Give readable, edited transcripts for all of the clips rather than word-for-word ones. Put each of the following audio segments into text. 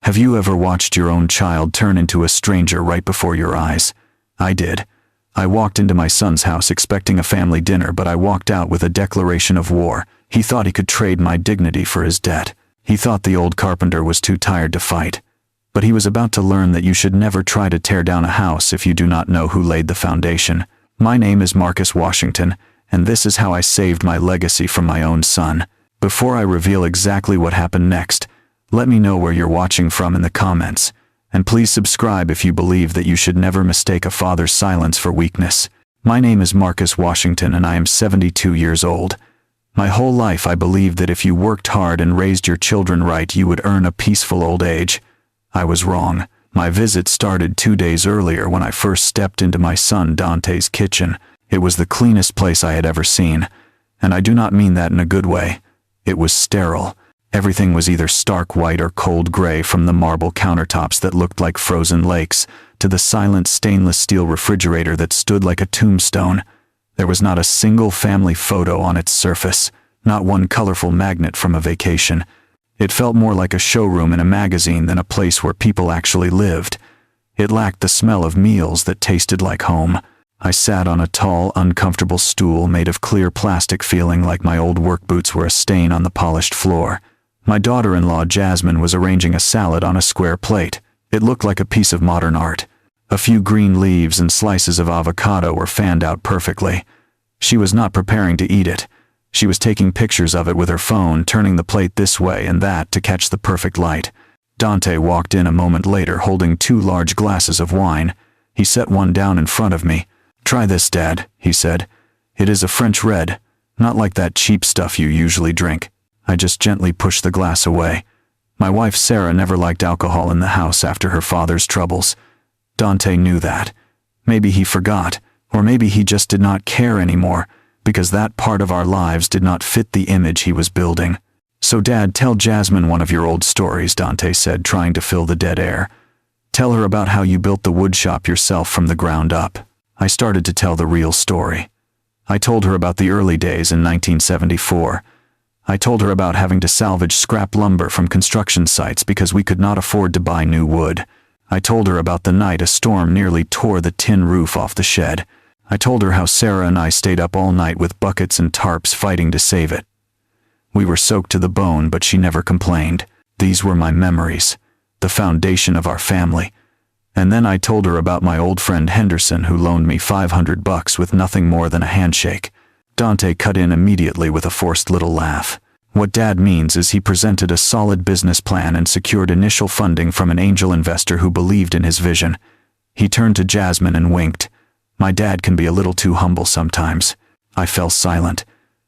Have you ever watched your own child turn into a stranger right before your eyes? I did. I walked into my son's house expecting a family dinner, but I walked out with a declaration of war. He thought he could trade my dignity for his debt. He thought the old carpenter was too tired to fight. But he was about to learn that you should never try to tear down a house if you do not know who laid the foundation. My name is Marcus Washington, and this is how I saved my legacy from my own son. Before I reveal exactly what happened next, let me know where you're watching from in the comments. And please subscribe if you believe that you should never mistake a father's silence for weakness. My name is Marcus Washington and I am 72 years old. My whole life I believed that if you worked hard and raised your children right, you would earn a peaceful old age. I was wrong. My visit started 2 days earlier when I first stepped into my son Dante's kitchen. It was the cleanest place I had ever seen. And I do not mean that in a good way. It was sterile. Everything was either stark white or cold gray, from the marble countertops that looked like frozen lakes, to the silent stainless steel refrigerator that stood like a tombstone. There was not a single family photo on its surface, not one colorful magnet from a vacation. It felt more like a showroom in a magazine than a place where people actually lived. It lacked the smell of meals that tasted like home. I sat on a tall, uncomfortable stool made of clear plastic, feeling like my old work boots were a stain on the polished floor. My daughter-in-law Jasmine was arranging a salad on a square plate. It looked like a piece of modern art. A few green leaves and slices of avocado were fanned out perfectly. She was not preparing to eat it. She was taking pictures of it with her phone, turning the plate this way and that to catch the perfect light. Dante walked in a moment later holding 2 large glasses of wine. He set one down in front of me. "Try this, Dad," he said. "It is a French red, not like that cheap stuff you usually drink." I just gently pushed the glass away. My wife Sarah never liked alcohol in the house after her father's troubles. Dante knew that. Maybe he forgot, or maybe he just did not care anymore, because that part of our lives did not fit the image he was building. "So Dad, tell Jasmine one of your old stories," Dante said, trying to fill the dead air. "Tell her about how you built the wood shop yourself from the ground up." I started to tell the real story. I told her about the early days in 1974. I told her about having to salvage scrap lumber from construction sites because we could not afford to buy new wood. I told her about the night a storm nearly tore the tin roof off the shed. I told her how Sarah and I stayed up all night with buckets and tarps fighting to save it. We were soaked to the bone, but she never complained. These were my memories, the foundation of our family. And then I told her about my old friend Henderson, who loaned me $500 with nothing more than a handshake. Dante cut in immediately with a forced little laugh. "What Dad means is he presented a solid business plan and secured initial funding from an angel investor who believed in his vision." He turned to Jasmine and winked. "My dad can be a little too humble sometimes." I fell silent.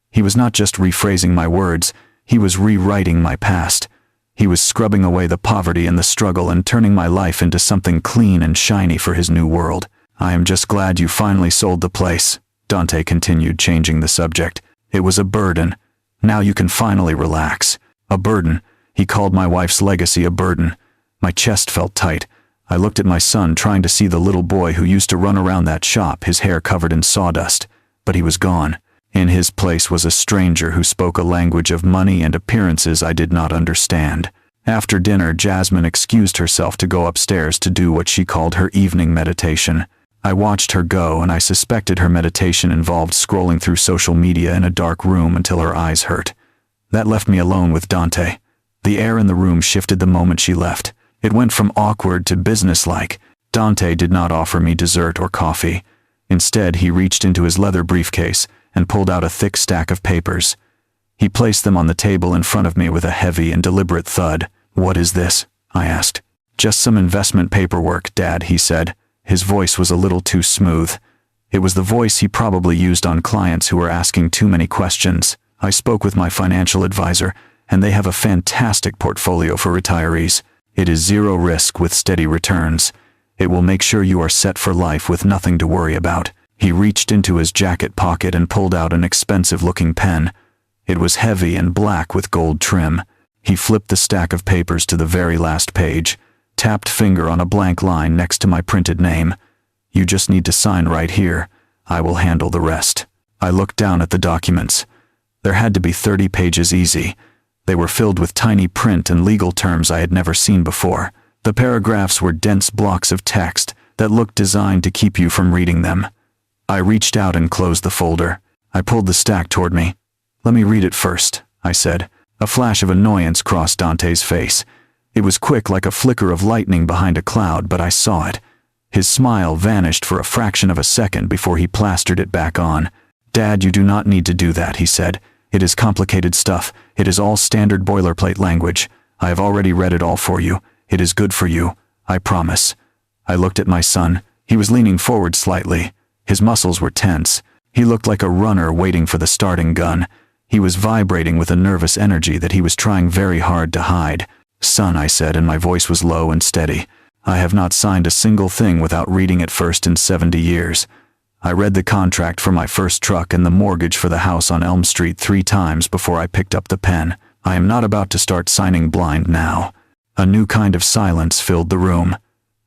He was not just rephrasing my words, he was rewriting my past. He was scrubbing away the poverty and the struggle and turning my life into something clean and shiny for his new world. "I am just glad you finally sold the place," Dante continued, changing the subject. "It was a burden. Now you can finally relax." A burden. He called my wife's legacy a burden. My chest felt tight. I looked at my son, trying to see the little boy who used to run around that shop, his hair covered in sawdust. But he was gone. In his place was a stranger who spoke a language of money and appearances I did not understand. After dinner, Jasmine excused herself to go upstairs to do what she called her evening meditation. I watched her go, and I suspected her meditation involved scrolling through social media in a dark room until her eyes hurt. That left me alone with Dante. The air in the room shifted the moment she left. It went from awkward to businesslike. Dante did not offer me dessert or coffee. Instead, he reached into his leather briefcase and pulled out a thick stack of papers. He placed them on the table in front of me with a heavy and deliberate thud. "What is this?" I asked. "Just some investment paperwork, Dad," he said. His voice was a little too smooth. It was the voice he probably used on clients who were asking too many questions. "I spoke with my financial advisor, and they have a fantastic portfolio for retirees. It is zero risk with steady returns. It will make sure you are set for life with nothing to worry about." He reached into his jacket pocket and pulled out an expensive-looking pen. It was heavy and black with gold trim. He flipped the stack of papers to the very last page, tapped finger on a blank line next to my printed name. "You just need to sign right here. I will handle the rest." I looked down at the documents. There had to be 30 pages easy. They were filled with tiny print and legal terms I had never seen before. The paragraphs were dense blocks of text that looked designed to keep you from reading them. I reached out and closed the folder. I pulled the stack toward me. "Let me read it first," I said. A flash of annoyance crossed Dante's face. It was quick like a flicker of lightning behind a cloud, but I saw it. His smile vanished for a fraction of a second before he plastered it back on. "Dad, you do not need to do that," he said. "It is complicated stuff. It is all standard boilerplate language. I have already read it all for you. It is good for you. I promise." I looked at my son. He was leaning forward slightly. His muscles were tense. He looked like a runner waiting for the starting gun. He was vibrating with a nervous energy that he was trying very hard to hide. "Son," I said, and my voice was low and steady, "I have not signed a single thing without reading it first in 70 years. I read the contract for my first truck and the mortgage for the house on Elm Street 3 times before I picked up the pen. I am not about to start signing blind now." A new kind of silence filled the room.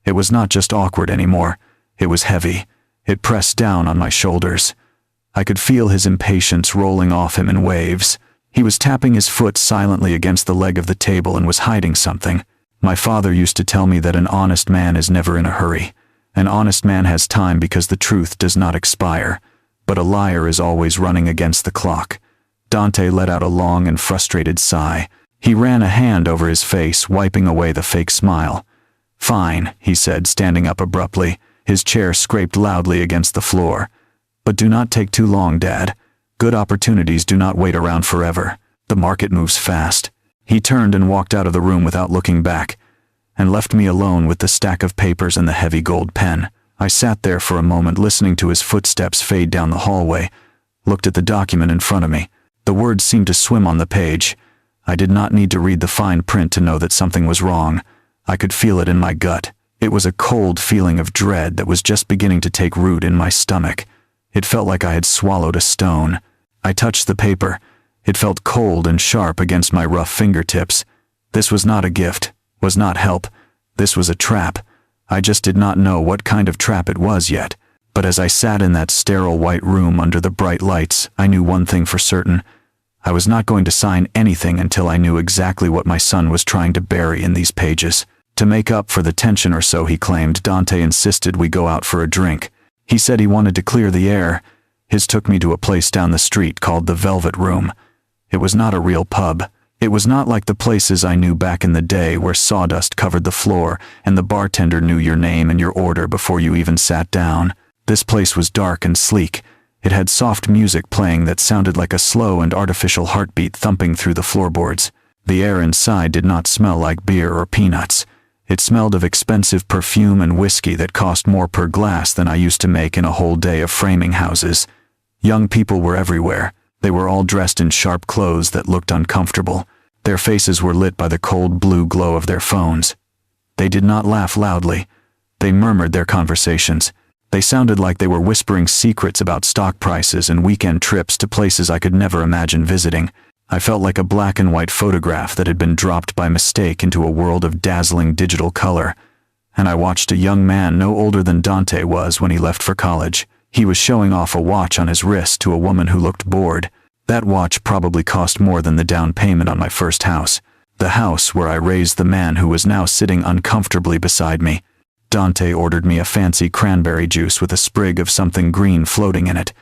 It was not just awkward anymore. It was heavy. It pressed down on my shoulders. I could feel his impatience rolling off him in waves. He was tapping his foot silently against the leg of the table and was hiding something. My father used to tell me that an honest man is never in a hurry. An honest man has time because the truth does not expire. But a liar is always running against the clock. Dante let out a long and frustrated sigh. He ran a hand over his face, wiping away the fake smile. "Fine," he said, standing up abruptly. His chair scraped loudly against the floor. "But do not take too long, Dad. Good opportunities do not wait around forever. The market moves fast." He turned and walked out of the room without looking back, and left me alone with the stack of papers and the heavy gold pen. I sat there for a moment listening to his footsteps fade down the hallway, looked at the document in front of me. The words seemed to swim on the page. I did not need to read the fine print to know that something was wrong. I could feel it in my gut. It was a cold feeling of dread that was just beginning to take root in my stomach. It felt like I had swallowed a stone. I touched the paper. It felt cold and sharp against my rough fingertips. This was not a gift, was not help. This was a trap. I just did not know what kind of trap it was yet. But as I sat in that sterile white room under the bright lights, I knew one thing for certain. I was not going to sign anything until I knew exactly what my son was trying to bury in these pages. To make up for the tension or so he claimed, Dante insisted we go out for a drink. He said he wanted to clear the air. His took me to a place down the street called the Velvet Room. It was not a real pub. It was not like the places I knew back in the day where sawdust covered the floor and the bartender knew your name and your order before you even sat down. This place was dark and sleek. It had soft music playing that sounded like a slow and artificial heartbeat thumping through the floorboards. The air inside did not smell like beer or peanuts. It smelled of expensive perfume and whiskey that cost more per glass than I used to make in a whole day of framing houses. Young people were everywhere. They were all dressed in sharp clothes that looked uncomfortable. Their faces were lit by the cold blue glow of their phones. They did not laugh loudly. They murmured their conversations. They sounded like they were whispering secrets about stock prices and weekend trips to places I could never imagine visiting. I felt like a black and white photograph that had been dropped by mistake into a world of dazzling digital color. And I watched a young man no older than Dante was when he left for college. He was showing off a watch on his wrist to a woman who looked bored. That watch probably cost more than the down payment on my first house. The house where I raised the man who was now sitting uncomfortably beside me. Dante ordered me a fancy cranberry juice with a sprig of something green floating in it.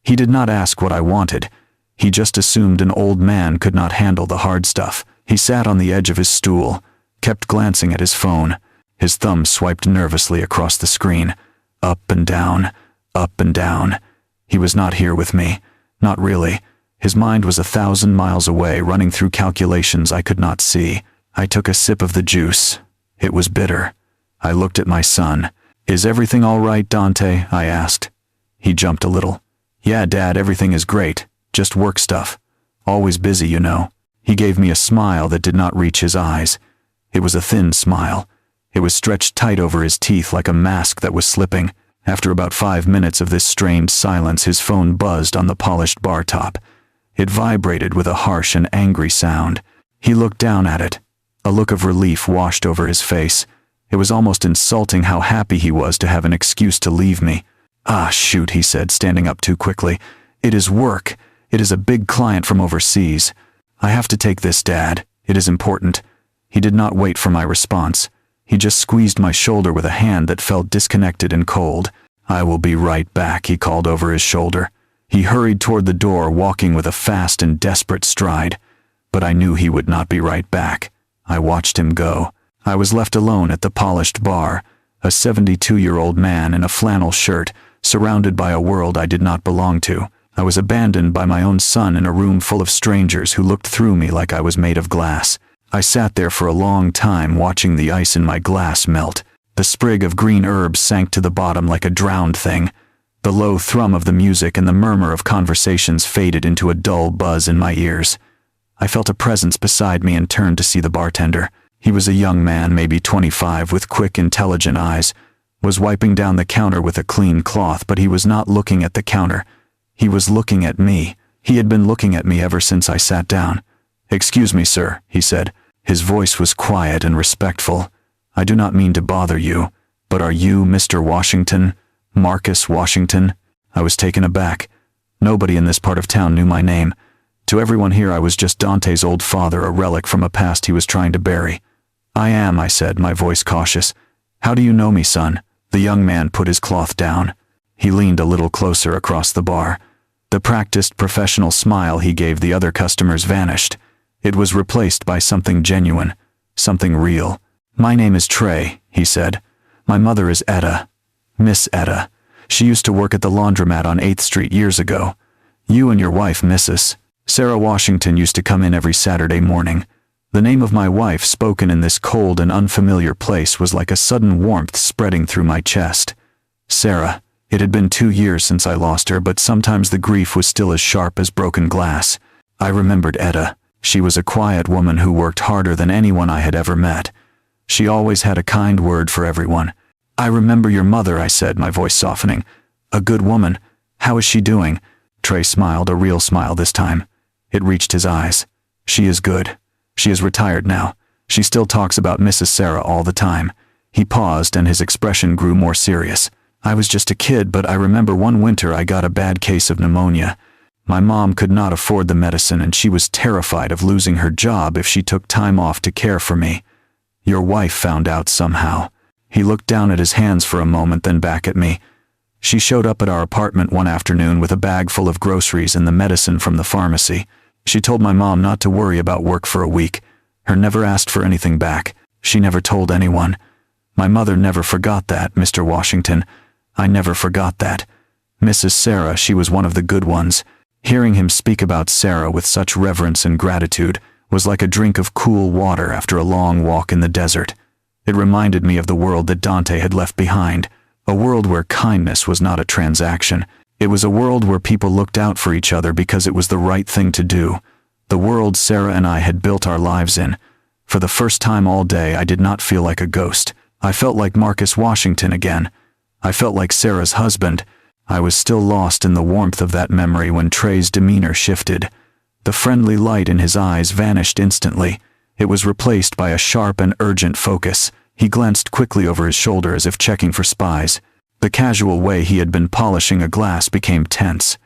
He did not ask what I wanted. He just assumed an old man could not handle the hard stuff. He sat on the edge of his stool, kept glancing at his phone. His thumb swiped nervously across the screen. Up and down, up and down. He was not here with me. Not really. His mind was 1,000 miles away, running through calculations I could not see. I took a sip of the juice. It was bitter. I looked at my son. "Is everything all right, Dante?" I asked. He jumped a little. "Yeah, Dad, everything is great. Just work stuff. Always busy, you know." He gave me a smile that did not reach his eyes. It was a thin smile. It was stretched tight over his teeth like a mask that was slipping. After about 5 minutes of this strained silence, his phone buzzed on the polished bar top. It vibrated with a harsh and angry sound. He looked down at it. A look of relief washed over his face. It was almost insulting how happy he was to have an excuse to leave me. "Ah, shoot," he said, standing up too quickly. "It is work. It is a big client from overseas. "I have to take this, Dad. It is important." He did not wait for my response. He just squeezed my shoulder with a hand that felt disconnected and cold. "I will be right back," he called over his shoulder. He hurried toward the door, walking with a fast and desperate stride. But I knew he would not be right back. I watched him go. I was left alone at the polished bar, a 72-year-old man in a flannel shirt, surrounded by a world I did not belong to. I was abandoned by my own son in a room full of strangers who looked through me like I was made of glass. I sat there for a long time, watching the ice in my glass melt. The sprig of green herbs sank to the bottom like a drowned thing. The low thrum of the music and the murmur of conversations faded into a dull buzz in my ears. I felt a presence beside me and turned to see the bartender. He was a young man, maybe 25, with quick, intelligent eyes. Was wiping down the counter with a clean cloth, but he was not looking at the counter. He was looking at me. He had been looking at me ever since I sat down. "Excuse me, sir," he said. His voice was quiet and respectful. "I do not mean to bother you, but are you Mr. Washington? Marcus Washington?" I was taken aback. Nobody in this part of town knew my name. To everyone here I was just Dante's old father, a relic from a past he was trying to bury. "I am," I said, my voice cautious. "How do you know me, son?" The young man put his cloth down. He leaned a little closer across the bar. The practiced professional smile he gave the other customers vanished. It was replaced by something genuine, something real. "My name is Trey," he said. "My mother is Etta. Miss Etta. She used to work at the laundromat on 8th Street years ago. You and your wife, Mrs. Sarah Washington, used to come in every Saturday morning." The name of my wife, spoken in this cold and unfamiliar place, was like a sudden warmth spreading through my chest. Sarah. It had been 2 years since I lost her, but sometimes the grief was still as sharp as broken glass. I remembered Etta. She was a quiet woman who worked harder than anyone I had ever met. She always had a kind word for everyone. "I remember your mother," I said, my voice softening. "A good woman. How is she doing?" Trey smiled, a real smile this time. It reached his eyes. "She is good. She is retired now. She still talks about Mrs. Sarah all the time." He paused and his expression grew more serious. "I was just a kid, but I remember one winter I got a bad case of pneumonia. My mom could not afford the medicine and she was terrified of losing her job if she took time off to care for me. Your wife found out somehow." He looked down at his hands for a moment, then back at me. "She showed up at our apartment one afternoon with a bag full of groceries and the medicine from the pharmacy. She told my mom not to worry about work for a week. Her never asked for anything back. She never told anyone. My mother never forgot that, Mr. Washington. I never forgot that. Mrs. Sarah, she was one of the good ones." Hearing him speak about Sarah with such reverence and gratitude was like a drink of cool water after a long walk in the desert. It reminded me of the world that Dante had left behind, a world where kindness was not a transaction. It was a world where people looked out for each other because it was the right thing to do. The world Sarah and I had built our lives in. For the first time all day, I did not feel like a ghost. I felt like Marcus Washington again. I felt like Sarah's husband. I was still lost in the warmth of that memory when Trey's demeanor shifted. The friendly light in his eyes vanished instantly. It was replaced by a sharp and urgent focus. He glanced quickly over his shoulder as if checking for spies. The casual way he had been polishing a glass became tense.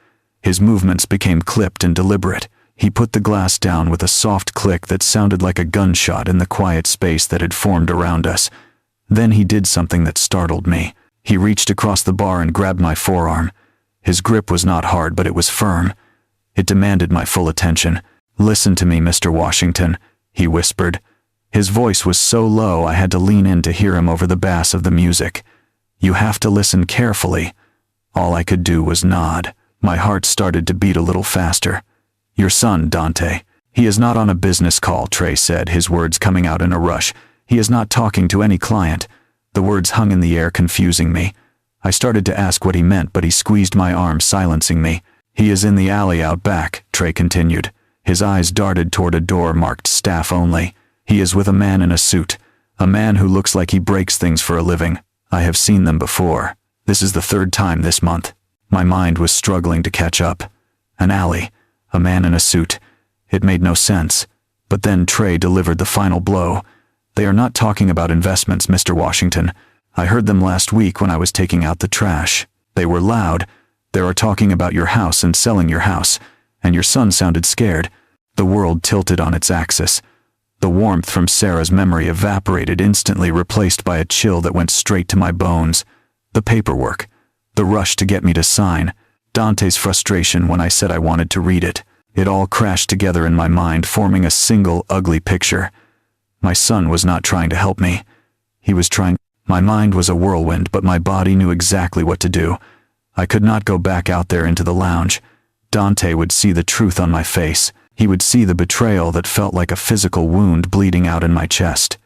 His movements became clipped and deliberate. He put the glass down with a soft click that sounded like a gunshot in the quiet space that had formed around us. Then he did something that startled me. He reached across the bar and grabbed my forearm. His grip was not hard, but it was firm. It demanded my full attention. "Listen to me, Mr. Washington," he whispered. His voice was so low I had to lean in to hear him over the bass of the music. "You have to listen carefully." All I could do was nod. My heart started to beat a little faster. "Your son, Dante. He is not on a business call," Trey said, his words coming out in a rush. "He is not talking to any client." The words hung in the air, confusing me. I started to ask what he meant, but he squeezed my arm, silencing me. "He is in the alley out back," Trey continued. His eyes darted toward a door marked "Staff Only." "He is with a man in a suit. A man who looks like he breaks things for a living. I have seen them before. This is the 3rd time this month." My mind was struggling to catch up. An alley. A man in a suit. It made no sense. But then Trey delivered the final blow. "They are not talking about investments, Mr. Washington. I heard them last week when I was taking out the trash. They were loud. They are talking about your house and selling your house. And your son sounded scared." The world tilted on its axis. The warmth from Sarah's memory evaporated instantly, replaced by a chill that went straight to my bones. The paperwork. The rush to get me to sign. Dante's frustration when I said I wanted to read it. It all crashed together in my mind, forming a single ugly picture. My son was not trying to help me. He was trying. My mind was a whirlwind, but my body knew exactly what to do. I could not go back out there into the lounge. Dante would see the truth on my face. He would see the betrayal that felt like a physical wound bleeding out in my chest.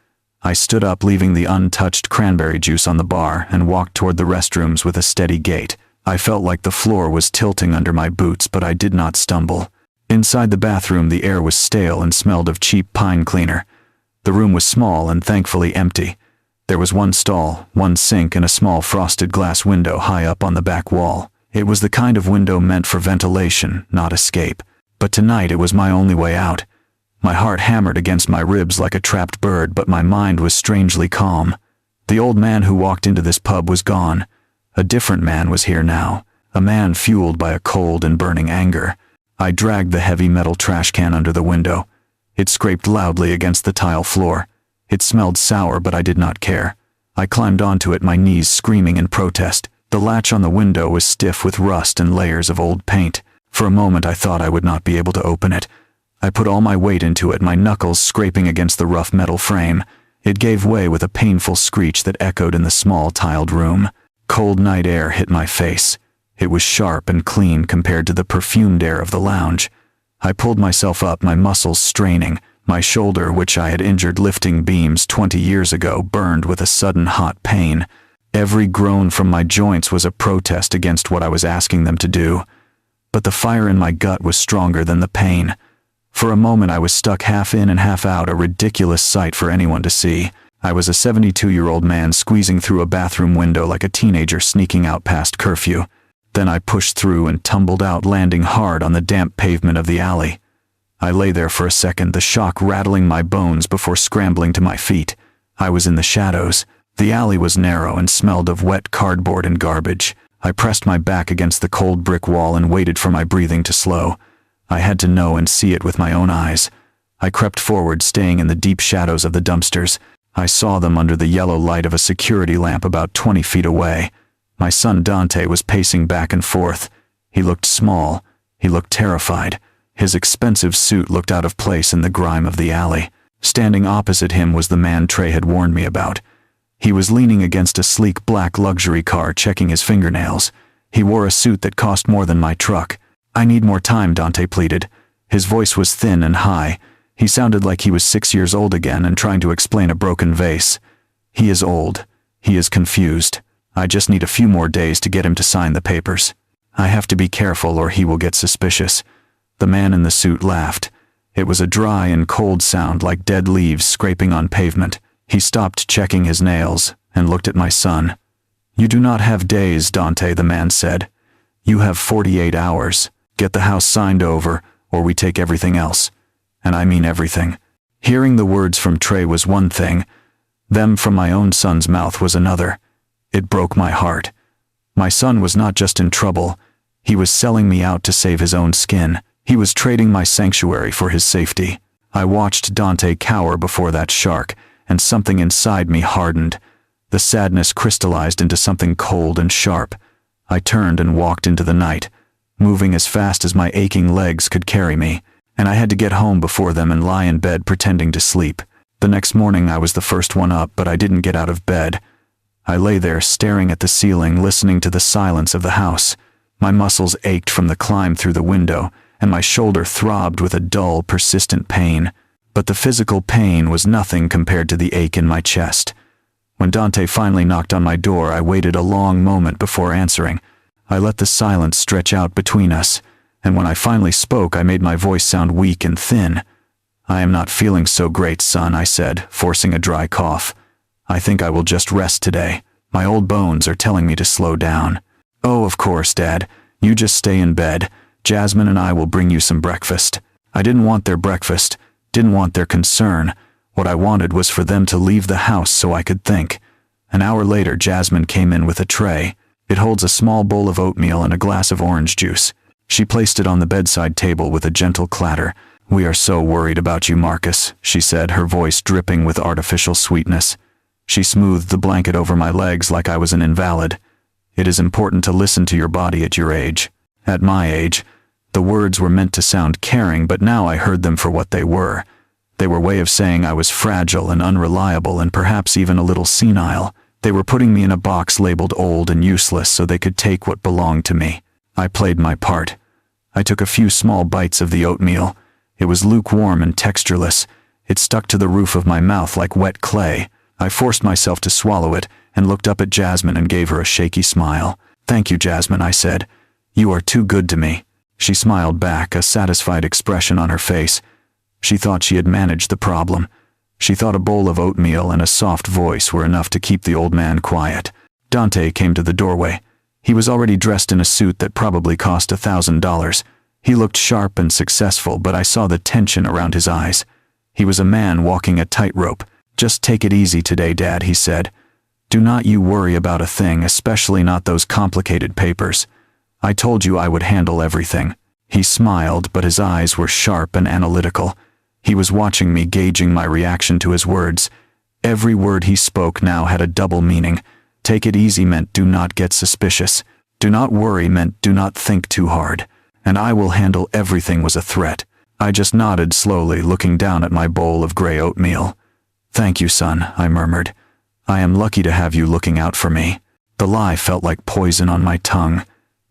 I stood up, leaving the untouched cranberry juice on the bar, and walked toward the restrooms with a steady gait. I felt like the floor was tilting under my boots, but I did not stumble. Inside the bathroom, the air was stale and smelled of cheap pine cleaner. The room was small and thankfully empty. There was one stall, one sink, and a small frosted glass window high up on the back wall. It was the kind of window meant for ventilation, not escape. But tonight it was my only way out. My heart hammered against my ribs like a trapped bird, but my mind was strangely calm. The old man who walked into this pub was gone. A different man was here now, a man fueled by a cold and burning anger. I dragged the heavy metal trash can under the window. It scraped loudly against the tile floor. It smelled sour, but I did not care. I climbed onto it, my knees screaming in protest. The latch on the window was stiff with rust and layers of old paint. For a moment I thought I would not be able to open it. I put all my weight into it, my knuckles scraping against the rough metal frame. It gave way with a painful screech that echoed in the small tiled room. Cold night air hit my face. It was sharp and clean compared to the perfumed air of the lounge. I pulled myself up, my muscles straining. My shoulder, which I had injured lifting beams 20 years ago, burned with a sudden hot pain. Every groan from my joints was a protest against what I was asking them to do. But the fire in my gut was stronger than the pain. For a moment I was stuck half in and half out, a ridiculous sight for anyone to see. I was a 72-year-old man squeezing through a bathroom window like a teenager sneaking out past curfew. Then I pushed through and tumbled out, landing hard on the damp pavement of the alley. I lay there for a second, the shock rattling my bones before scrambling to my feet. I was in the shadows. The alley was narrow and smelled of wet cardboard and garbage. I pressed my back against the cold brick wall and waited for my breathing to slow. I had to know and see it with my own eyes. I crept forward, staying in the deep shadows of the dumpsters. I saw them under the yellow light of a security lamp about 20 feet away. My son Dante was pacing back and forth. He looked small. He looked terrified. His expensive suit looked out of place in the grime of the alley. Standing opposite him was the man Trey had warned me about. He was leaning against a sleek black luxury car, checking his fingernails. He wore a suit that cost more than my truck. "I need more time," Dante pleaded. His voice was thin and high. He sounded like he was 6 years old again and trying to explain a broken vase. "He is old. He is confused. I just need a few more days to get him to sign the papers. I have to be careful or he will get suspicious." The man in the suit laughed. It was a dry and cold sound like dead leaves scraping on pavement. He stopped checking his nails and looked at my son. "You do not have days, Dante," the man said. "You have 48 hours. Get the house signed over, or we take everything else. And I mean everything." Hearing the words from Trey was one thing. Them from my own son's mouth was another. It broke my heart. My son was not just in trouble. He was selling me out to save his own skin. He was trading my sanctuary for his safety. I watched Dante cower before that shark, and something inside me hardened. The sadness crystallized into something cold and sharp. I turned and walked into the night, moving as fast as my aching legs could carry me, and I had to get home before them and lie in bed pretending to sleep. The next morning I was the first one up, but I didn't get out of bed. I lay there staring at the ceiling, listening to the silence of the house. My muscles ached from the climb through the window, and my shoulder throbbed with a dull, persistent pain. But the physical pain was nothing compared to the ache in my chest. When Dante finally knocked on my door, I waited a long moment before answering. I let the silence stretch out between us, and when I finally spoke, I made my voice sound weak and thin. "I am not feeling so great, son," I said, forcing a dry cough. "I think I will just rest today. My old bones are telling me to slow down." "Oh, of course, Dad. You just stay in bed. Jasmine and I will bring you some breakfast." I didn't want their breakfast, didn't want their concern. What I wanted was for them to leave the house so I could think. An hour later, Jasmine came in with a tray. It holds a small bowl of oatmeal and a glass of orange juice. She placed it on the bedside table with a gentle clatter. "We are so worried about you, Marcus," she said, her voice dripping with artificial sweetness. She smoothed the blanket over my legs like I was an invalid. "It is important to listen to your body at your age." At my age, the words were meant to sound caring, but now I heard them for what they were. They were a way of saying I was fragile and unreliable and perhaps even a little senile. They were putting me in a box labeled old and useless so they could take what belonged to me. I played my part. I took a few small bites of the oatmeal. It was lukewarm and textureless. It stuck to the roof of my mouth like wet clay. I forced myself to swallow it and looked up at Jasmine and gave her a shaky smile. "Thank you, Jasmine," I said. "You are too good to me." She smiled back, a satisfied expression on her face. She thought she had managed the problem. She thought a bowl of oatmeal and a soft voice were enough to keep the old man quiet. Dante came to the doorway. He was already dressed in a suit that probably cost $1,000. He looked sharp and successful, but I saw the tension around his eyes. He was a man walking a tightrope. "Just take it easy today, Dad," he said. "Do not you worry about a thing, especially not those complicated papers. I told you I would handle everything." He smiled, but his eyes were sharp and analytical. He was watching me, gauging my reaction to his words. Every word he spoke now had a double meaning. Take it easy meant do not get suspicious. Do not worry meant do not think too hard. And I will handle everything was a threat. I just nodded slowly, looking down at my bowl of gray oatmeal. "Thank you, son," I murmured. "I am lucky to have you looking out for me." The lie felt like poison on my tongue.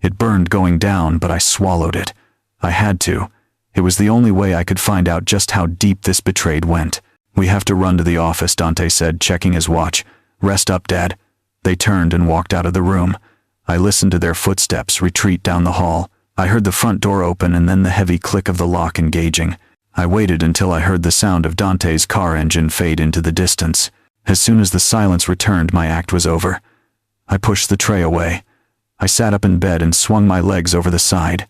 It burned going down, but I swallowed it. I had to. It was the only way I could find out just how deep this betrayal went. "We have to run to the office," Dante said, checking his watch. "Rest up, Dad." They turned and walked out of the room. I listened to their footsteps retreat down the hall. I heard the front door open and then the heavy click of the lock engaging. I waited until I heard the sound of Dante's car engine fade into the distance. As soon as the silence returned, my act was over. I pushed the tray away. I sat up in bed and swung my legs over the side.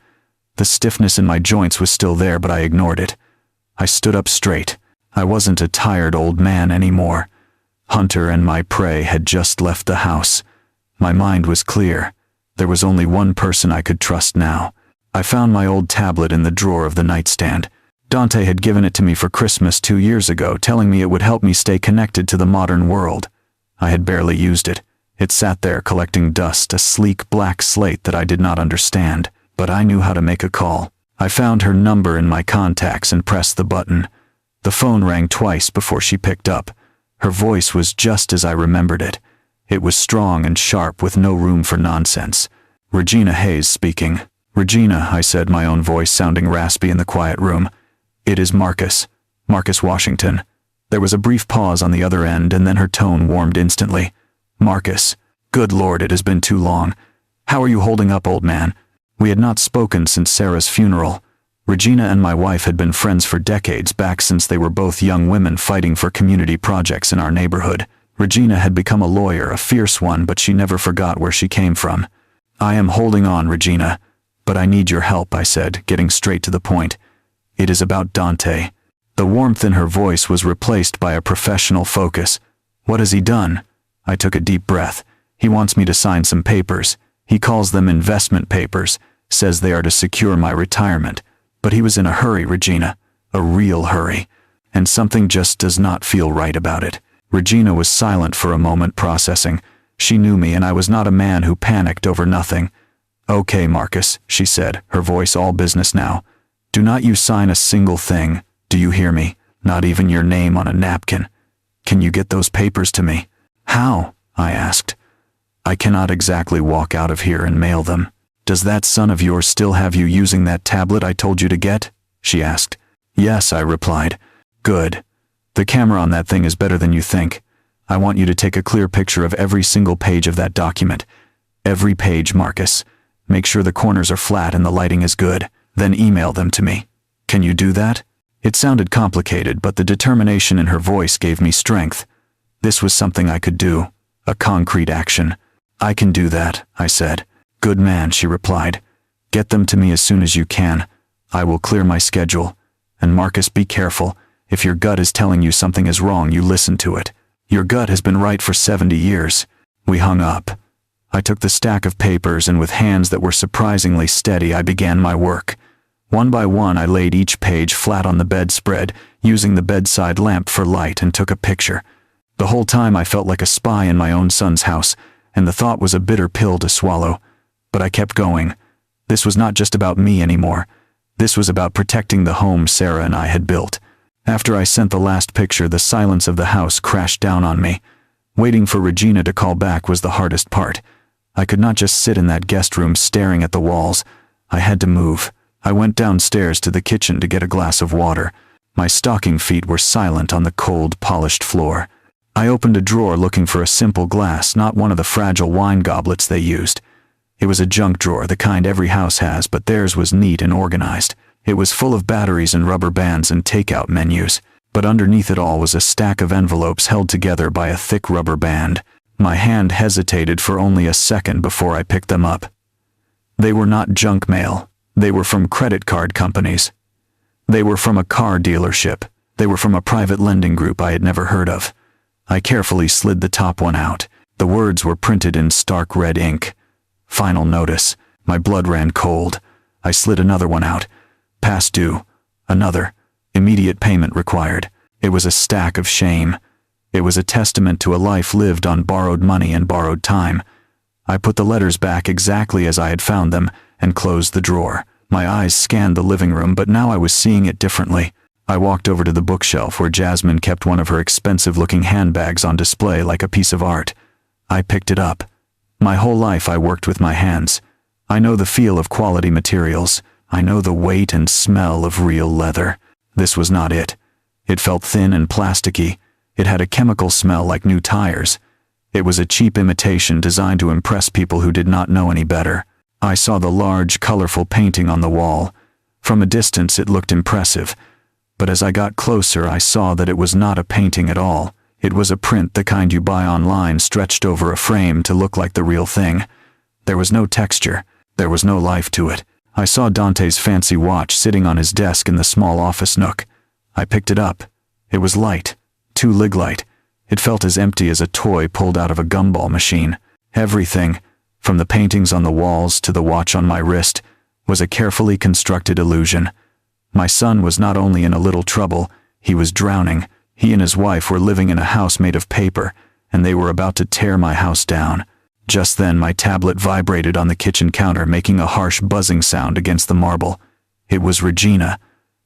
The stiffness in my joints was still there, but I ignored it. I stood up straight. I wasn't a tired old man anymore. Hunter and my prey had just left the house. My mind was clear. There was only one person I could trust now. I found my old tablet in the drawer of the nightstand. Dante had given it to me for Christmas 2 years ago, telling me it would help me stay connected to the modern world. I had barely used it. It sat there collecting dust, a sleek black slate that I did not understand, but I knew how to make a call. I found her number in my contacts and pressed the button. The phone rang twice before she picked up. Her voice was just as I remembered it. It was strong and sharp with no room for nonsense. "Regina Hayes speaking." "Regina," I said, my own voice sounding raspy in the quiet room. "It is Marcus. Marcus Washington." There was a brief pause on the other end, and then her tone warmed instantly. "Marcus. Good Lord, it has been too long. How are you holding up, old man?" We had not spoken since Sarah's funeral. Regina and my wife had been friends for decades, back since they were both young women fighting for community projects in our neighborhood. Regina had become a lawyer, a fierce one, but she never forgot where she came from. "I am holding on, Regina. But I need your help," I said, getting straight to the point. "It is about Dante." The warmth in her voice was replaced by a professional focus. "What has he done?" I took a deep breath. "He wants me to sign some papers. He calls them investment papers, says they are to secure my retirement. But he was in a hurry, Regina. A real hurry. And something just does not feel right about it." Regina was silent for a moment, processing. She knew me, and I was not a man who panicked over nothing. "Okay, Marcus," she said, her voice all business now. "Do not you sign a single thing, do you hear me? Not even your name on a napkin. Can you get those papers to me?" "How?" I asked. "I cannot exactly walk out of here and mail them." "Does that son of yours still have you using that tablet I told you to get?" she asked. "Yes," I replied. "Good. The camera on that thing is better than you think. I want you to take a clear picture of every single page of that document. Every page, Marcus. Make sure the corners are flat and the lighting is good. Then email them to me. Can you do that?" It sounded complicated, but the determination in her voice gave me strength. This was something I could do. A concrete action. "I can do that," I said. "Good man," she replied. "Get them to me as soon as you can. I will clear my schedule. And Marcus, be careful. If your gut is telling you something is wrong, you listen to it. Your gut has been right for 70 years. We hung up. I took the stack of papers, and with hands that were surprisingly steady, I began my work. One by one I laid each page flat on the bedspread, using the bedside lamp for light, and took a picture. The whole time I felt like a spy in my own son's house, and the thought was a bitter pill to swallow. But I kept going. This was not just about me anymore. This was about protecting the home Sarah and I had built. After I sent the last picture, the silence of the house crashed down on me. Waiting for Regina to call back was the hardest part. I could not just sit in that guest room staring at the walls. I had to move. I went downstairs to the kitchen to get a glass of water. My stocking feet were silent on the cold, polished floor. I opened a drawer looking for a simple glass, not one of the fragile wine goblets they used. It was a junk drawer, the kind every house has, but theirs was neat and organized. It was full of batteries and rubber bands and takeout menus, but underneath it all was a stack of envelopes held together by a thick rubber band. My hand hesitated for only a second before I picked them up. They were not junk mail. They were from credit card companies. They were from a car dealership. They were from a private lending group I had never heard of. I carefully slid the top one out. The words were printed in stark red ink. Final notice. My blood ran cold. I slid another one out. Past due. Another. Immediate payment required. It was a stack of shame. It was a testament to a life lived on borrowed money and borrowed time. I put the letters back exactly as I had found them and closed the drawer. My eyes scanned the living room, but now I was seeing it differently. I walked over to the bookshelf where Jasmine kept one of her expensive-looking handbags on display like a piece of art. I picked it up. My whole life I worked with my hands. I know the feel of quality materials. I know the weight and smell of real leather. This was not it. It felt thin and plasticky. It had a chemical smell like new tires. It was a cheap imitation designed to impress people who did not know any better. I saw the large, colorful painting on the wall. From a distance it looked impressive, but as I got closer I saw that it was not a painting at all. It was a print, the kind you buy online, stretched over a frame to look like the real thing. There was no texture. There was no life to it. I saw Dante's fancy watch sitting on his desk in the small office nook. I picked it up. It was light. Too light. It felt as empty as a toy pulled out of a gumball machine. Everything, from the paintings on the walls to the watch on my wrist, was a carefully constructed illusion. My son was not only in a little trouble, he was drowning. He and his wife were living in a house made of paper, and they were about to tear my house down. Just then my tablet vibrated on the kitchen counter, making a harsh buzzing sound against the marble. It was Regina.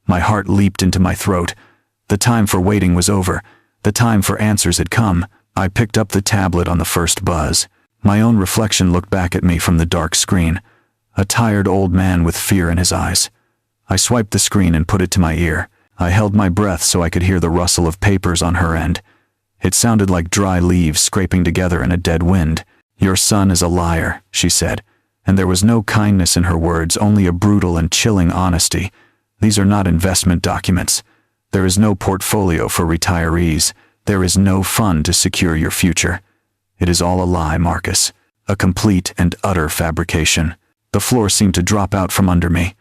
My heart leaped into my throat. The time for waiting was over. The time for answers had come. I picked up the tablet on the first buzz. My own reflection looked back at me from the dark screen. A tired old man with fear in his eyes. I swiped the screen and put it to my ear. I held my breath so I could hear the rustle of papers on her end. It sounded like dry leaves scraping together in a dead wind. "Your son is a liar," she said, and there was no kindness in her words, only a brutal and chilling honesty. "These are not investment documents. There is no portfolio for retirees. There is no fund to secure your future. It is all a lie, Marcus. A complete and utter fabrication." The floor seemed to drop out from under me.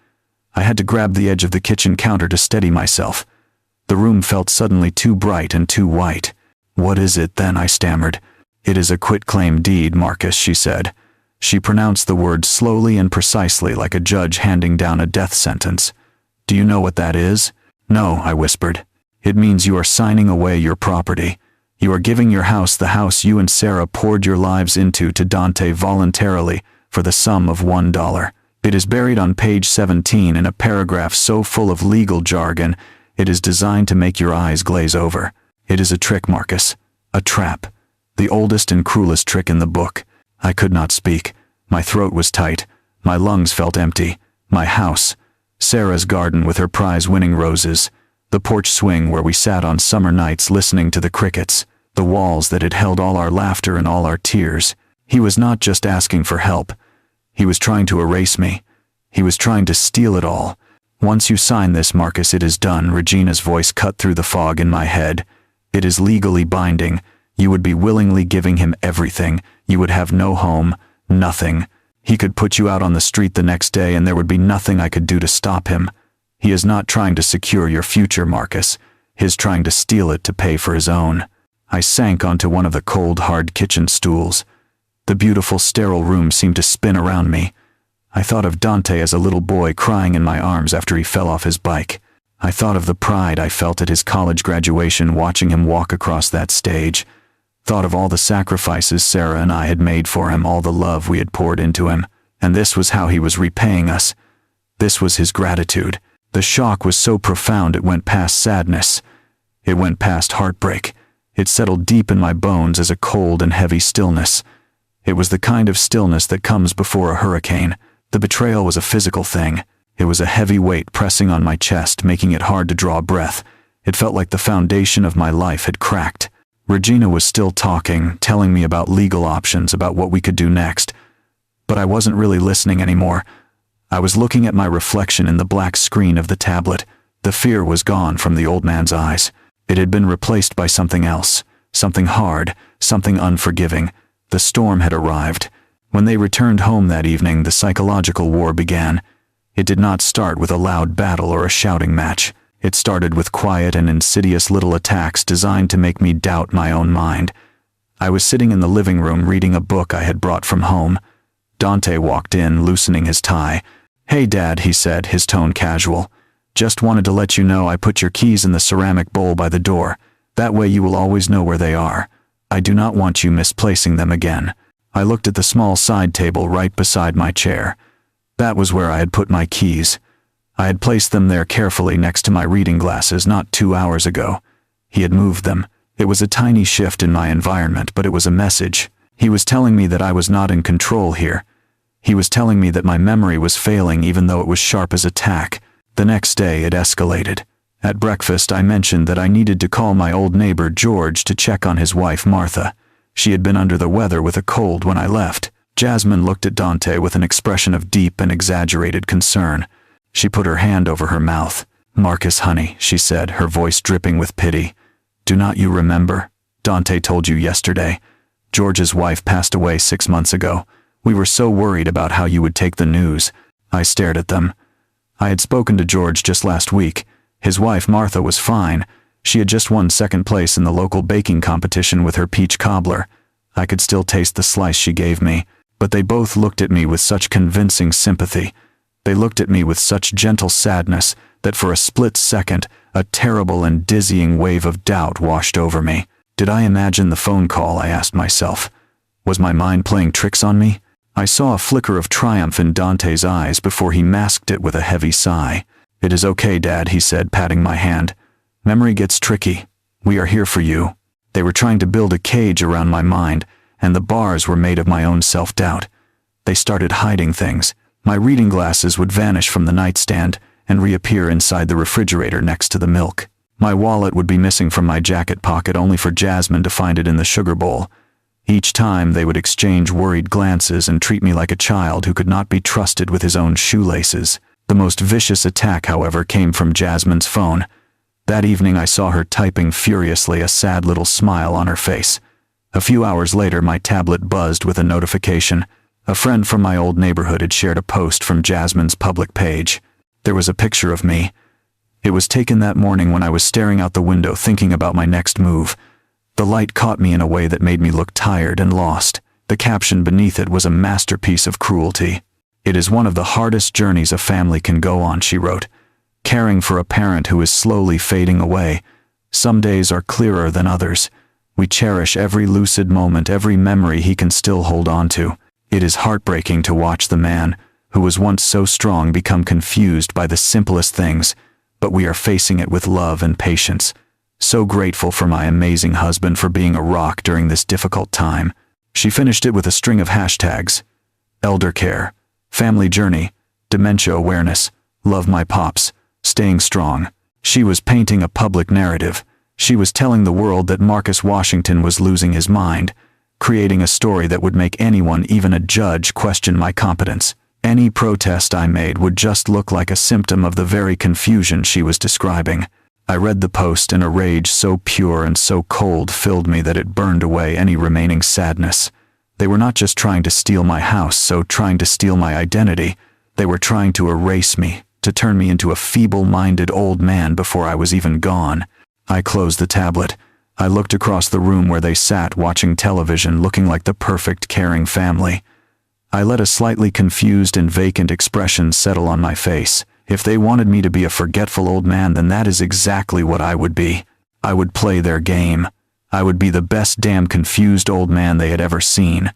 I had to grab the edge of the kitchen counter to steady myself. The room felt suddenly too bright and too white. "What is it then?" I stammered. "It is a quitclaim deed, Marcus," she said. She pronounced the word slowly and precisely, like a judge handing down a death sentence. "Do you know what that is?" "No," I whispered. "It means you are signing away your property. You are giving your house, the house you and Sarah poured your lives into, to Dante voluntarily for the sum of $1. It is buried on page 17 in a paragraph so full of legal jargon, it is designed to make your eyes glaze over. It is a trick, Marcus. A trap. The oldest and cruelest trick in the book." I could not speak. My throat was tight. My lungs felt empty. My house. Sarah's garden with her prize-winning roses. The porch swing where we sat on summer nights listening to the crickets. The walls that had held all our laughter and all our tears. He was not just asking for help. He was trying to erase me. He was trying to steal it all. "Once you sign this, Marcus, it is done." Regina's voice cut through the fog in my head. "It is legally binding. You would be willingly giving him everything. You would have no home, nothing. He could put you out on the street the next day and there would be nothing I could do to stop him. He is not trying to secure your future, Marcus. He is trying to steal it to pay for his own." I sank onto one of the cold, hard kitchen stools. The beautiful, sterile room seemed to spin around me. I thought of Dante as a little boy crying in my arms after he fell off his bike. I thought of the pride I felt at his college graduation watching him walk across that stage. Thought of all the sacrifices Sarah and I had made for him, all the love we had poured into him. And this was how he was repaying us. This was his gratitude. The shock was so profound it went past sadness. It went past heartbreak. It settled deep in my bones as a cold and heavy stillness. It was the kind of stillness that comes before a hurricane. The betrayal was a physical thing. It was a heavy weight pressing on my chest, making it hard to draw breath. It felt like the foundation of my life had cracked. Regina was still talking, telling me about legal options, about what we could do next. But I wasn't really listening anymore. I was looking at my reflection in the black screen of the tablet. The fear was gone from the old man's eyes. It had been replaced by something else, something hard, something unforgiving. The storm had arrived. When they returned home that evening, the psychological war began. It did not start with a loud battle or a shouting match. It started with quiet and insidious little attacks designed to make me doubt my own mind. I was sitting in the living room reading a book I had brought from home. Dante walked in, loosening his tie. "Hey, Dad," he said, his tone casual. "Just wanted to let you know I put your keys in the ceramic bowl by the door. That way you will always know where they are. I do not want you misplacing them again." I looked at the small side table right beside my chair. That was where I had put my keys. I had placed them there carefully next to my reading glasses not 2 hours ago. He had moved them. It was a tiny shift in my environment, but it was a message. He was telling me that I was not in control here. He was telling me that my memory was failing even though it was sharp as a tack. The next day it escalated. At breakfast I mentioned that I needed to call my old neighbor George to check on his wife Martha. She had been under the weather with a cold when I left. Jasmine looked at Dante with an expression of deep and exaggerated concern. She put her hand over her mouth. "Marcus, honey," she said, her voice dripping with pity. "Do not you remember? Dante told you yesterday. George's wife passed away 6 months ago. We were so worried about how you would take the news." I stared at them. I had spoken to George just last week. His wife Martha was fine. She had just won second place in the local baking competition with her peach cobbler. I could still taste the slice she gave me. But they both looked at me with such convincing sympathy. They looked at me with such gentle sadness that for a split second, a terrible and dizzying wave of doubt washed over me. Did I imagine the phone call, I asked myself. Was my mind playing tricks on me? I saw a flicker of triumph in Dante's eyes before he masked it with a heavy sigh. "It is okay, Dad," he said, patting my hand. "Memory gets tricky. We are here for you." They were trying to build a cage around my mind, and the bars were made of my own self-doubt. They started hiding things. My reading glasses would vanish from the nightstand and reappear inside the refrigerator next to the milk. My wallet would be missing from my jacket pocket only for Jasmine to find it in the sugar bowl. Each time they would exchange worried glances and treat me like a child who could not be trusted with his own shoelaces. The most vicious attack, however, came from Jasmine's phone. That evening I saw her typing furiously, a sad little smile on her face. A few hours later my tablet buzzed with a notification. A friend from my old neighborhood had shared a post from Jasmine's public page. There was a picture of me. It was taken that morning when I was staring out the window thinking about my next move. The light caught me in a way that made me look tired and lost. The caption beneath it was a masterpiece of cruelty. "It is one of the hardest journeys a family can go on," she wrote. "Caring for a parent who is slowly fading away. Some days are clearer than others. We cherish every lucid moment, every memory he can still hold on to. It is heartbreaking to watch the man, who was once so strong, become confused by the simplest things, but we are facing it with love and patience. So grateful for my amazing husband for being a rock during this difficult time." She finished it with a string of hashtags: elder care, family journey, dementia awareness, love my pops, staying strong. She was painting a public narrative. She was telling the world that Marcus Washington was losing his mind, creating a story that would make anyone, even a judge, question my competence. Any protest I made would just look like a symptom of the very confusion she was describing. I read the post, and a rage so pure and so cold filled me that it burned away any remaining sadness. They were not just trying to steal my house, so trying to steal my identity. They were trying to erase me, to turn me into a feeble-minded old man before I was even gone. I closed the tablet. I looked across the room where they sat watching television, looking like the perfect, caring family. I let a slightly confused and vacant expression settle on my face. If they wanted me to be a forgetful old man, then that is exactly what I would be. I would play their game. I would be the best damn confused old man they had ever seen.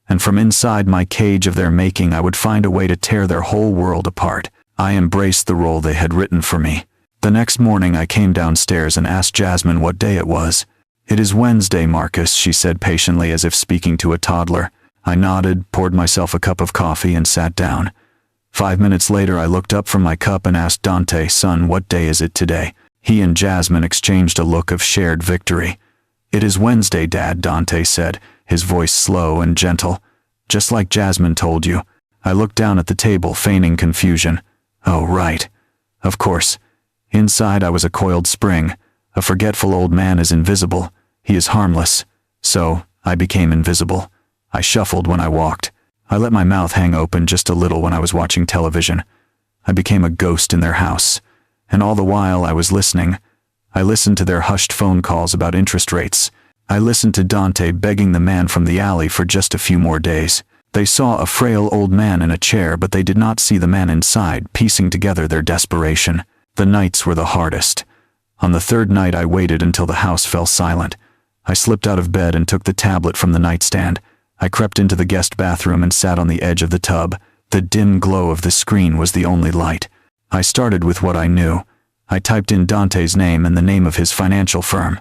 And from inside my cage of their making, I would find a way to tear their whole world apart. I embraced the role they had written for me. The next morning I came downstairs and asked Jasmine what day it was. "It is Wednesday, Marcus," she said patiently, as if speaking to a toddler. I nodded, poured myself a cup of coffee, and sat down. 5 minutes later I looked up from my cup and asked Dante, "Son, what day is it today?" He and Jasmine exchanged a look of shared victory. "It is Wednesday, Dad," Dante said, his voice slow and gentle. "Just like Jasmine told you." I looked down at the table, feigning confusion. "Oh, right. Of course." Inside I was a coiled spring. A forgetful old man is invisible. He is harmless. So, I became invisible. I shuffled when I walked. I let my mouth hang open just a little when I was watching television. I became a ghost in their house. And all the while I was listening. I listened to their hushed phone calls about interest rates. I listened to Dante begging the man from the alley for just a few more days. They saw a frail old man in a chair, but they did not see the man inside, piecing together their desperation. The nights were the hardest. On the third night I waited until the house fell silent. I slipped out of bed and took the tablet from the nightstand. I crept into the guest bathroom and sat on the edge of the tub. The dim glow of the screen was the only light. I started with what I knew. I typed in Dante's name and the name of his financial firm.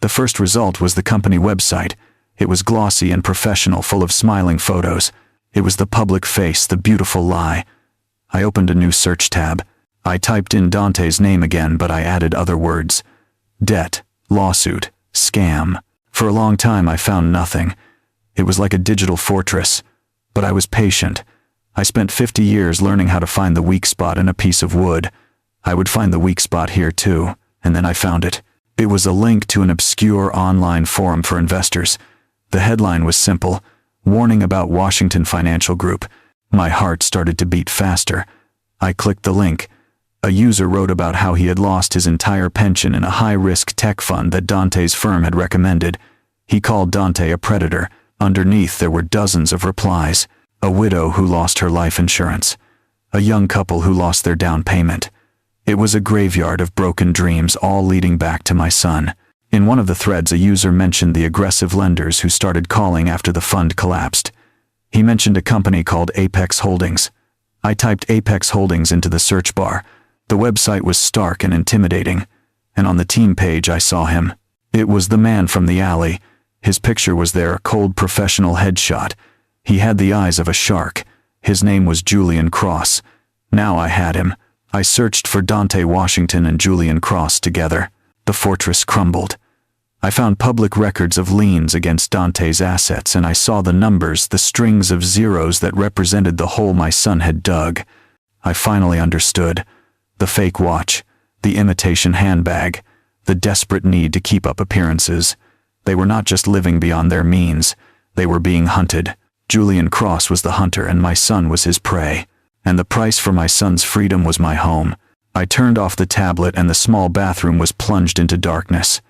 The first result was the company website. It was glossy and professional, full of smiling photos. It was the public face, the beautiful lie. I opened a new search tab. I typed in Dante's name again, but I added other words. Debt, lawsuit, scam. For a long time I found nothing. It was like a digital fortress. But I was patient. I spent 50 years learning how to find the weak spot in a piece of wood. I would find the weak spot here too, and then I found it. It was a link to an obscure online forum for investors. The headline was simple: warning about Washington Financial Group. My heart started to beat faster. I clicked the link. A user wrote about how he had lost his entire pension in a high-risk tech fund that Dante's firm had recommended. He called Dante a predator. Underneath there were dozens of replies. A widow who lost her life insurance. A young couple who lost their down payment. It was a graveyard of broken dreams, all leading back to my son. In one of the threads, a user mentioned the aggressive lenders who started calling after the fund collapsed. He mentioned a company called Apex Holdings. I typed Apex Holdings into the search bar. The website was stark and intimidating, and on the team page I saw him. It was the man from the alley. His picture was there, a cold professional headshot. He had the eyes of a shark. His name was Julian Cross. Now I had him. I searched for Dante Washington and Julian Cross together. The fortress crumbled. I found public records of liens against Dante's assets, and I saw the numbers, the strings of zeros that represented the hole my son had dug. I finally understood. The fake watch, the imitation handbag, the desperate need to keep up appearances. They were not just living beyond their means. They were being hunted. Julian Cross was the hunter and my son was his prey. And the price for my son's freedom was my home. I turned off the tablet and the small bathroom was plunged into darkness.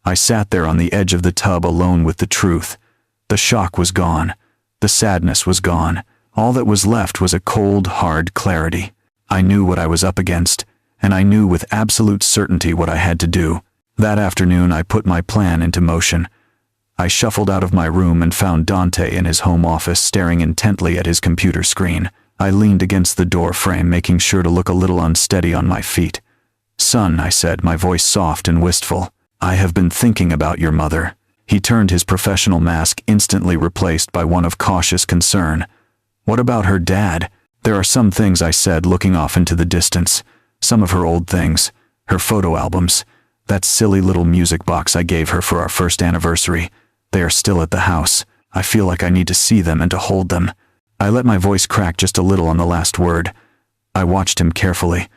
I sat there on the edge of the tub alone with the truth. The shock was gone. The sadness was gone. All that was left was a cold, hard clarity. I knew what I was up against, and I knew with absolute certainty what I had to do. That afternoon I put my plan into motion. I shuffled out of my room and found Dante in his home office staring intently at his computer screen. I leaned against the door frame, making sure to look a little unsteady on my feet. "Son," I said, my voice soft and wistful, "I have been thinking about your mother." He turned, his professional mask instantly replaced by one of cautious concern. "What about her dad?" "There are some things," I said, looking off into the distance. "Some of her old things. Her photo albums. That silly little music box I gave her for our first anniversary. They are still at the house. I feel like I need to see them and to hold them." I let my voice crack just a little on the last word. I watched him carefully.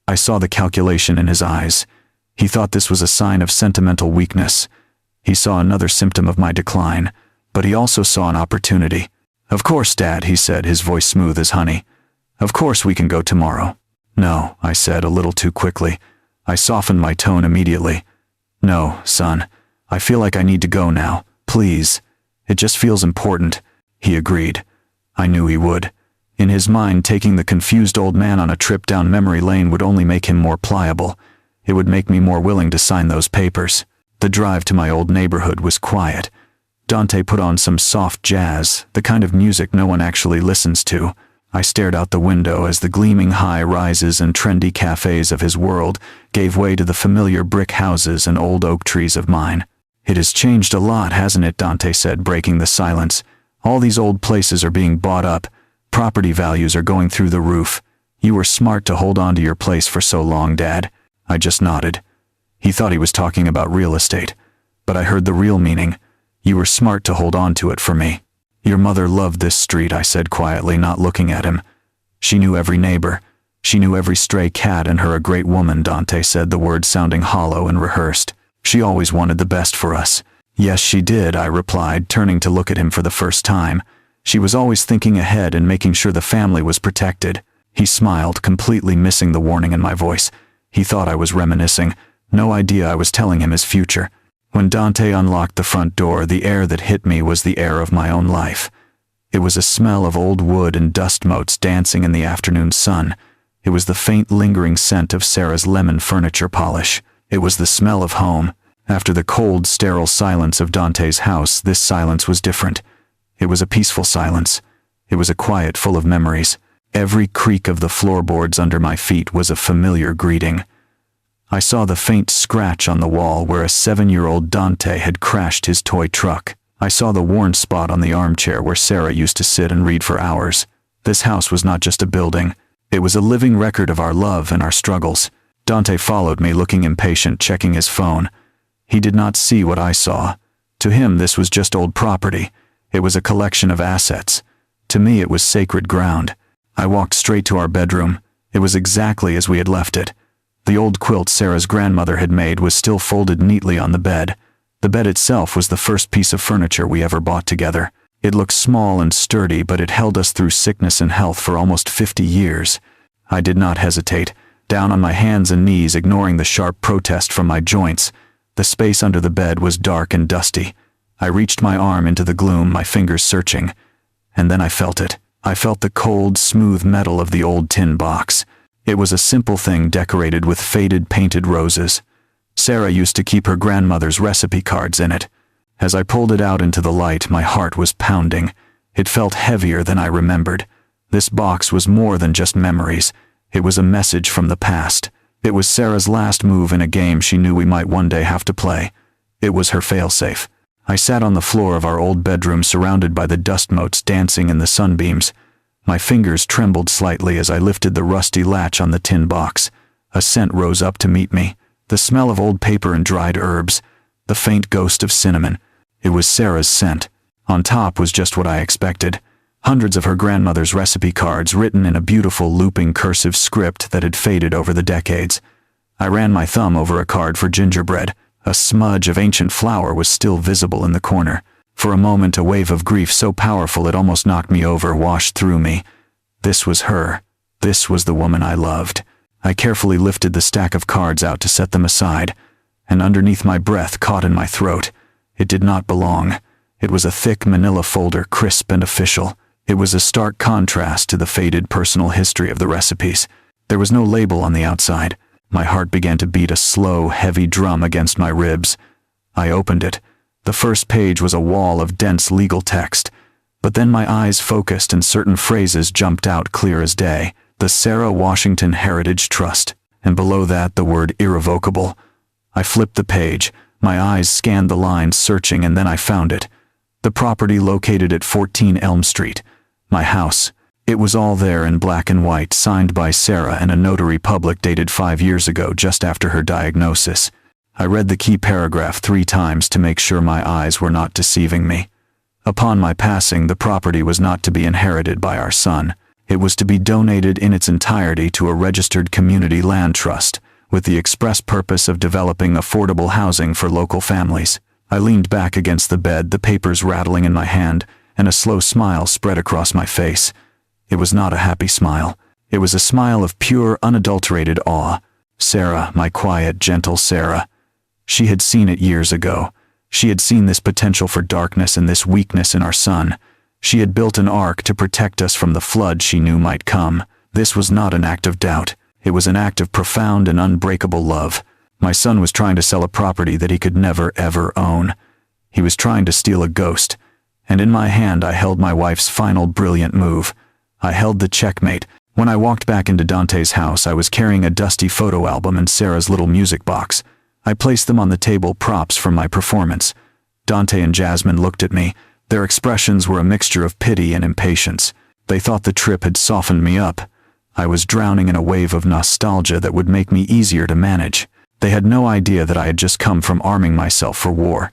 I saw the calculation in his eyes. He thought this was a sign of sentimental weakness. He saw another symptom of my decline, but he also saw an opportunity. "Of course, Dad," he said, his voice smooth as honey. "Of course we can go tomorrow." "No," I said, a little too quickly. I softened my tone immediately. "No, son. I feel like I need to go now. Please. It just feels important." He agreed. I knew he would. In his mind, taking the confused old man on a trip down memory lane would only make him more pliable. It would make me more willing to sign those papers. The drive to my old neighborhood was quiet. Dante put on some soft jazz, the kind of music no one actually listens to. I stared out the window as the gleaming high-rises and trendy cafes of his world gave way to the familiar brick houses and old oak trees of mine. "It has changed a lot, hasn't it?" Dante said, breaking the silence. "All these old places are being bought up. Property values are going through the roof. You were smart to hold on to your place for so long, Dad." I just nodded. He thought he was talking about real estate, but I heard the real meaning. "You were smart to hold on to it for me." "Your mother loved this street," I said quietly, not looking at him. "She knew every neighbor. She knew every stray cat, and her a great woman," Dante said, the words sounding hollow and rehearsed. "She always wanted the best for us." "Yes, she did," I replied, turning to look at him for the first time. "She was always thinking ahead and making sure the family was protected." He smiled, completely missing the warning in my voice. He thought I was reminiscing. No idea I was telling him his future. When Dante unlocked the front door, the air that hit me was the air of my own life. It was a smell of old wood and dust motes dancing in the afternoon sun. It was the faint lingering scent of Sarah's lemon furniture polish. It was the smell of home. After the cold, sterile silence of Dante's house, this silence was different. It was a peaceful silence. It was a quiet full of memories. Every creak of the floorboards under my feet was a familiar greeting. I saw the faint scratch on the wall where a 7-year-old Dante had crashed his toy truck. I saw the worn spot on the armchair where Sarah used to sit and read for hours. This house was not just a building. It was a living record of our love and our struggles. Dante followed me, looking impatient, checking his phone. He did not see what I saw. To him, this was just old property. It was a collection of assets. To me, it was sacred ground. I walked straight to our bedroom. It was exactly as we had left it. The old quilt Sarah's grandmother had made was still folded neatly on the bed. The bed itself was the first piece of furniture we ever bought together. It looked small and sturdy, but it held us through sickness and health for almost 50 years. I did not hesitate. Down on my hands and knees, ignoring the sharp protest from my joints. The space under the bed was dark and dusty. I reached my arm into the gloom, my fingers searching. And then I felt it. I felt the cold, smooth metal of the old tin box. It was a simple thing decorated with faded painted roses. Sarah used to keep her grandmother's recipe cards in it. As I pulled it out into the light, my heart was pounding. It felt heavier than I remembered. This box was more than just memories. It was a message from the past. It was Sarah's last move in a game she knew we might one day have to play. It was her failsafe. I sat on the floor of our old bedroom, surrounded by the dust motes dancing in the sunbeams. My fingers trembled slightly as I lifted the rusty latch on the tin box. A scent rose up to meet me. The smell of old paper and dried herbs. The faint ghost of cinnamon. It was Sarah's scent. On top was just what I expected. Hundreds of her grandmother's recipe cards written in a beautiful looping cursive script that had faded over the decades. I ran my thumb over a card for gingerbread. A smudge of ancient flour was still visible in the corner. For a moment, a wave of grief so powerful it almost knocked me over washed through me. This was her. This was the woman I loved. I carefully lifted the stack of cards out to set them aside, and underneath my breath caught in my throat. It did not belong. It was a thick manila folder, crisp and official. It was a stark contrast to the faded personal history of the recipes. There was no label on the outside. My heart began to beat a slow, heavy drum against my ribs. I opened it. The first page was a wall of dense legal text. But then my eyes focused and certain phrases jumped out clear as day. The Sarah Washington Heritage Trust. And below that, the word irrevocable. I flipped the page. My eyes scanned the lines, searching, and then I found it. The property located at 14 Elm Street. My house. It was all there in black and white, signed by Sarah and a notary public dated 5 years ago, just after her diagnosis. I read the key paragraph 3 times to make sure my eyes were not deceiving me. Upon my passing, the property was not to be inherited by our son. It was to be donated in its entirety to a registered community land trust, with the express purpose of developing affordable housing for local families. I leaned back against the bed, the papers rattling in my hand, and a slow smile spread across my face. It was not a happy smile. It was a smile of pure, unadulterated awe. Sarah, my quiet, gentle Sarah. She had seen it years ago. She had seen this potential for darkness and this weakness in our son. She had built an ark to protect us from the flood she knew might come. This was not an act of doubt. It was an act of profound and unbreakable love. My son was trying to sell a property that he could never, ever own. He was trying to steal a ghost, and in my hand I held my wife's final brilliant move. I held the checkmate. When I walked back into Dante's house, I was carrying a dusty photo album and Sarah's little music box. I placed them on the table, props from my performance. Dante and Jasmine looked at me. Their expressions were a mixture of pity and impatience. They thought the trip had softened me up. I was drowning in a wave of nostalgia that would make me easier to manage. They had no idea that I had just come from arming myself for war.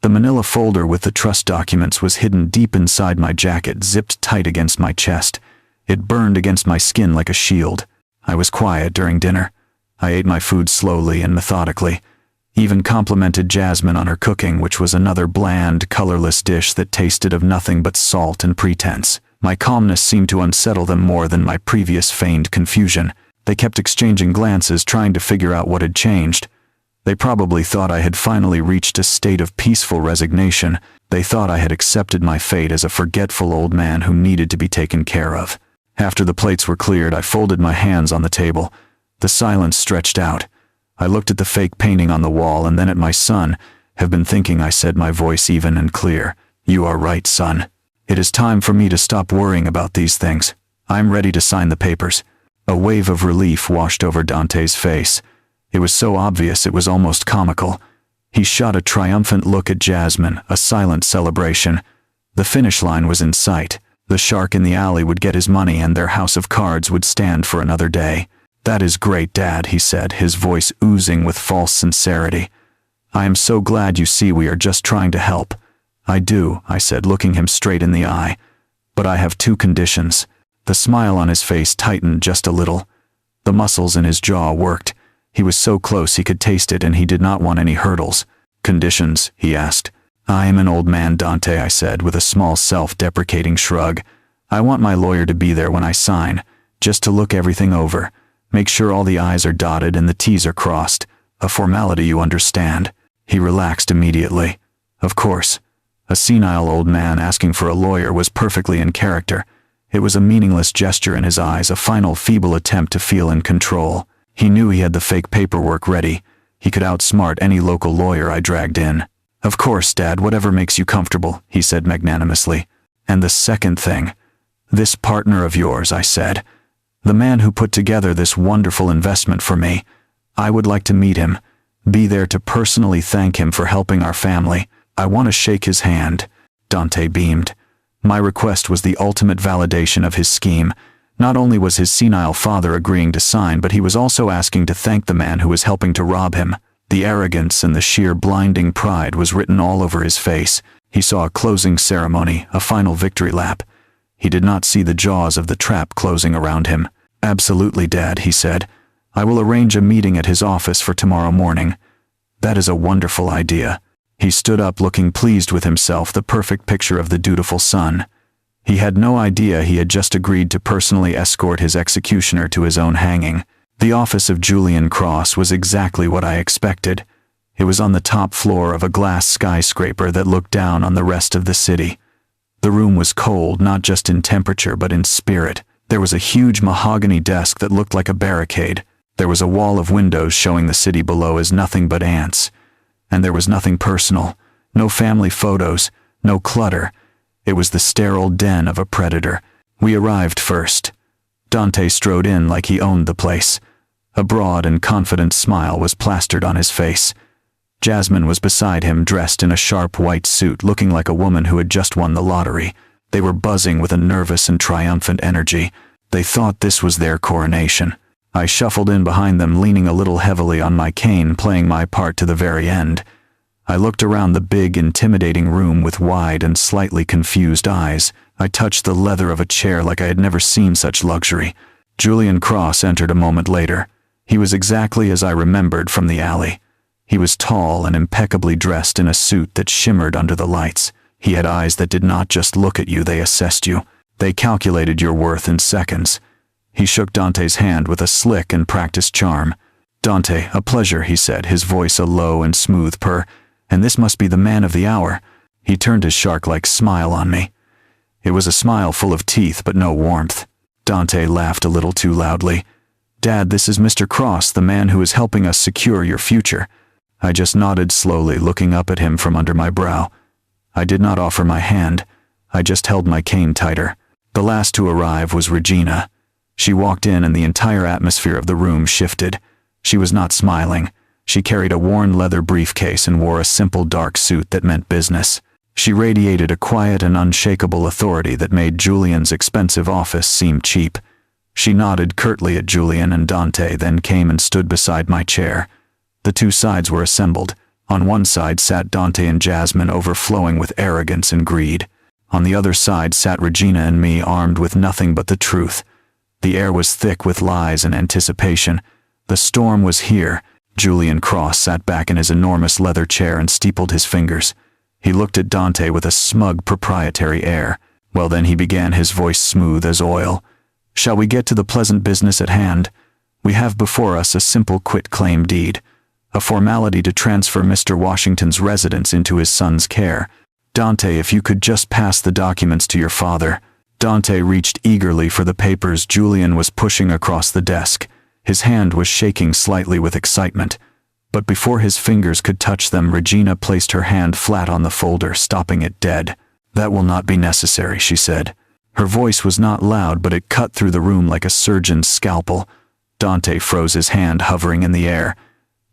The manila folder with the trust documents was hidden deep inside my jacket, zipped tight against my chest. It burned against my skin like a shield. I was quiet during dinner. I ate my food slowly and methodically. Even complimented Jasmine on her cooking, which was another bland, colorless dish that tasted of nothing but salt and pretense. My calmness seemed to unsettle them more than my previous feigned confusion. They kept exchanging glances, trying to figure out what had changed. They probably thought I had finally reached a state of peaceful resignation. They thought I had accepted my fate as a forgetful old man who needed to be taken care of. After the plates were cleared, I folded my hands on the table. The silence stretched out. I looked at the fake painting on the wall and then at my son. Have been thinking, I said, my voice even and clear. You are right, son. It is time for me to stop worrying about these things. I'm ready to sign the papers. A wave of relief washed over Dante's face. It was so obvious it was almost comical. He shot a triumphant look at Jasmine, a silent celebration. The finish line was in sight. The shark in the alley would get his money and their house of cards would stand for another day. That is great, Dad, he said, his voice oozing with false sincerity. I am so glad you see we are just trying to help. I do, I said, looking him straight in the eye. But I have two conditions. The smile on his face tightened just a little. The muscles in his jaw worked. He was so close he could taste it, and he did not want any hurdles. Conditions? He asked. I am an old man, Dante, I said, with a small self-deprecating shrug. I want my lawyer to be there when I sign, just to look everything over. Make sure all the I's are dotted and the T's are crossed. A formality, you understand. He relaxed immediately. Of course. A senile old man asking for a lawyer was perfectly in character. It was a meaningless gesture in his eyes, a final feeble attempt to feel in control. He knew he had the fake paperwork ready. He could outsmart any local lawyer I dragged in. Of course, Dad, whatever makes you comfortable, he said magnanimously. And the second thing. This partner of yours, I said. The man who put together this wonderful investment for me. I would like to meet him. Be there to personally thank him for helping our family. I want to shake his hand. Dante beamed. My request was the ultimate validation of his scheme. Not only was his senile father agreeing to sign, but he was also asking to thank the man who was helping to rob him. The arrogance and the sheer blinding pride was written all over his face. He saw a closing ceremony, a final victory lap. He did not see the jaws of the trap closing around him. Absolutely, Dad, he said. I will arrange a meeting at his office for tomorrow morning. That is a wonderful idea. He stood up, looking pleased with himself, the perfect picture of the dutiful son. He had no idea he had just agreed to personally escort his executioner to his own hanging. The office of Julian Cross was exactly what I expected. It was on the top floor of a glass skyscraper that looked down on the rest of the city. The room was cold, not just in temperature but in spirit. There was a huge mahogany desk that looked like a barricade. There was a wall of windows showing the city below as nothing but ants. And there was nothing personal. No family photos, no clutter. It was the sterile den of a predator. We arrived first. Dante strode in like he owned the place. A broad and confident smile was plastered on his face. Jasmine was beside him, dressed in a sharp white suit, looking like a woman who had just won the lottery. They were buzzing with a nervous and triumphant energy. They thought this was their coronation. I shuffled in behind them, leaning a little heavily on my cane, playing my part to the very end. I looked around the big, intimidating room with wide and slightly confused eyes. I touched the leather of a chair like I had never seen such luxury. Julian Cross entered a moment later. He was exactly as I remembered from the alley. He was tall and impeccably dressed in a suit that shimmered under the lights. He had eyes that did not just look at you, they assessed you. They calculated your worth in seconds. He shook Dante's hand with a slick and practiced charm. Dante, a pleasure, he said, his voice a low and smooth purr. And this must be the man of the hour. He turned his shark-like smile on me. It was a smile full of teeth but no warmth. Dante laughed a little too loudly. "Dad, this is Mr. Cross, the man who is helping us secure your future." I just nodded slowly, looking up at him from under my brow. I did not offer my hand. I just held my cane tighter. The last to arrive was Regina. She walked in and the entire atmosphere of the room shifted. She was not smiling. She carried a worn leather briefcase and wore a simple dark suit that meant business. She radiated a quiet and unshakable authority that made Julian's expensive office seem cheap. She nodded curtly at Julian and Dante, then came and stood beside my chair. The two sides were assembled. On one side sat Dante and Jasmine, overflowing with arrogance and greed. On the other side sat Regina and me, armed with nothing but the truth. The air was thick with lies and anticipation. The storm was here. Julian Cross sat back in his enormous leather chair and steepled his fingers. He looked at Dante with a smug, proprietary air. Well then, he began, his voice smooth as oil. "Shall we get to the pleasant business at hand? We have before us a simple quit-claim deed, a formality to transfer Mr. Washington's residence into his son's care. Dante, if you could just pass the documents to your father." Dante reached eagerly for the papers Julian was pushing across the desk. His hand was shaking slightly with excitement. But before his fingers could touch them, Regina placed her hand flat on the folder, stopping it dead. "That will not be necessary," she said. Her voice was not loud, but it cut through the room like a surgeon's scalpel. Dante froze, his hand hovering in the air.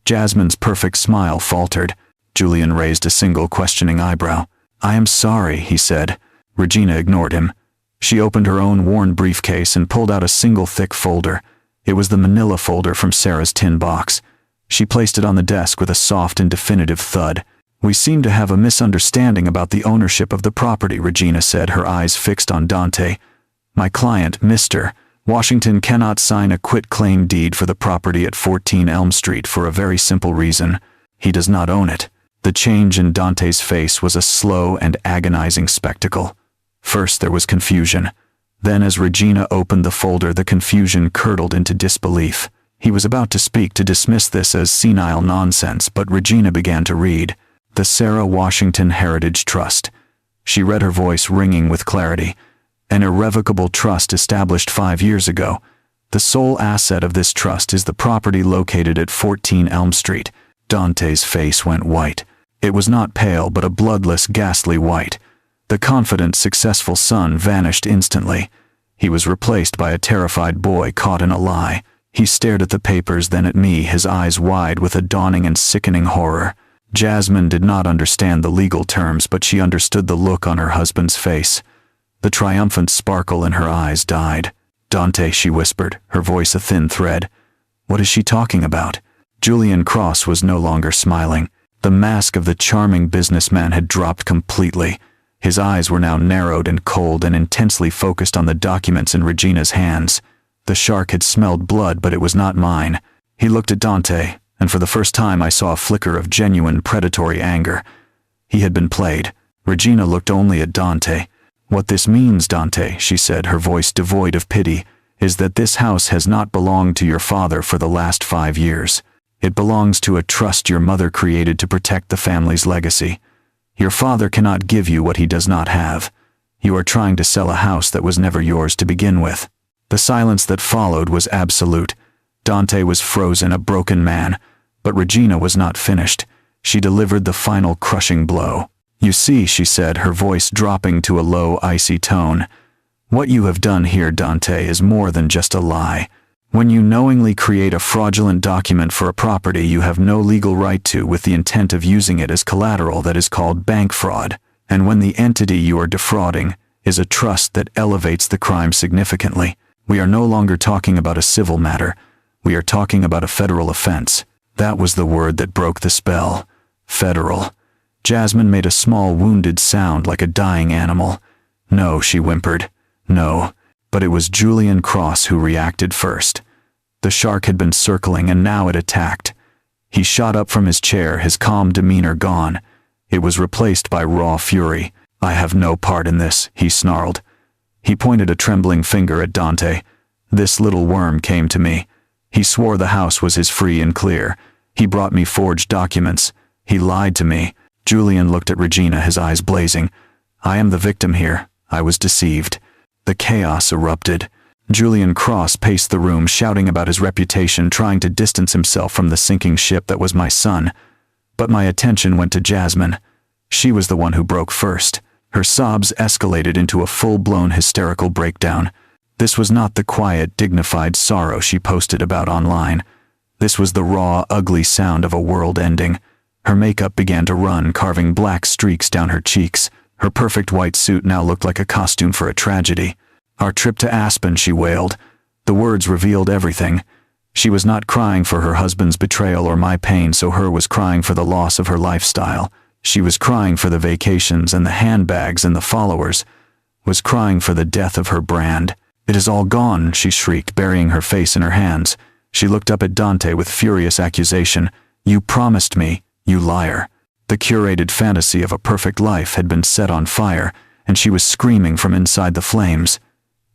Jasmine's perfect smile faltered. Julian raised a single questioning eyebrow. "I am sorry," he said. Regina ignored him. She opened her own worn briefcase and pulled out a single thick folder. It was the manila folder from Sarah's tin box. She placed it on the desk with a soft and definitive thud. "We seem to have a misunderstanding about the ownership of the property," Regina said, her eyes fixed on Dante. "My client, Mr. Washington, cannot sign a quit-claim deed for the property at 14 Elm Street for a very simple reason. He does not own it." The change in Dante's face was a slow and agonizing spectacle. First there was confusion. Then, as Regina opened the folder, the confusion curdled into disbelief. He was about to speak, to dismiss this as senile nonsense, but Regina began to read. "The Sarah Washington Heritage Trust." She read, her voice ringing with clarity. "An irrevocable trust established 5 years ago. The sole asset of this trust is the property located at 14 Elm Street." Dante's face went white. It was not pale, but a bloodless, ghastly white. The confident, successful son vanished instantly. He was replaced by a terrified boy caught in a lie. He stared at the papers, then at me, his eyes wide with a dawning and sickening horror. Jasmine did not understand the legal terms, but she understood the look on her husband's face. The triumphant sparkle in her eyes died. "Dante," she whispered, her voice a thin thread. "What is she talking about?" Julian Cross was no longer smiling. The mask of the charming businessman had dropped completely. His eyes were now narrowed and cold and intensely focused on the documents in Regina's hands. The shark had smelled blood, but it was not mine. He looked at Dante, and for the first time I saw a flicker of genuine predatory anger. He had been played. Regina looked only at Dante. "What this means, Dante," she said, her voice devoid of pity, "is that this house has not belonged to your father for the last 5 years. It belongs to a trust your mother created to protect the family's legacy. Your father cannot give you what he does not have. You are trying to sell a house that was never yours to begin with." The silence that followed was absolute. Dante was frozen, a broken man. But Regina was not finished. She delivered the final crushing blow. "You see," she said, her voice dropping to a low, icy tone, "what you have done here, Dante, is more than just a lie. When you knowingly create a fraudulent document for a property you have no legal right to, with the intent of using it as collateral, that is called bank fraud. And when the entity you are defrauding is a trust, that elevates the crime significantly. We are no longer talking about a civil matter. We are talking about a federal offense." That was the word that broke the spell. Federal. Jasmine made a small wounded sound like a dying animal. "No," she whimpered. "No." But it was Julian Cross who reacted first. The shark had been circling, and now it attacked. He shot up from his chair, his calm demeanor gone. It was replaced by raw fury. "I have no part in this," he snarled. He pointed a trembling finger at Dante. "This little worm came to me. He swore the house was his free and clear. He brought me forged documents. He lied to me." Julian looked at Regina, his eyes blazing. "I am the victim here. I was deceived. The chaos erupted. Julian Cross paced the room, shouting about his reputation, trying to distance himself from the sinking ship that was my son. But my attention went to Jasmine. She was the one who broke first. Her sobs escalated into a full-blown hysterical breakdown. This was not the quiet, dignified sorrow she posted about online. This was the raw, ugly sound of a world ending. Her makeup began to run, carving black streaks down her cheeks. Her perfect white suit now looked like a costume for a tragedy. "Our trip to Aspen," she wailed. The words revealed everything. She was not crying for her husband's betrayal or my pain, so her was crying for the loss of her lifestyle. She was crying for the vacations and the handbags and the followers. Was crying for the death of her brand. "It is all gone," she shrieked, burying her face in her hands. She looked up at Dante with furious accusation. "You promised me, you liar." The curated fantasy of a perfect life had been set on fire, and she was screaming from inside the flames.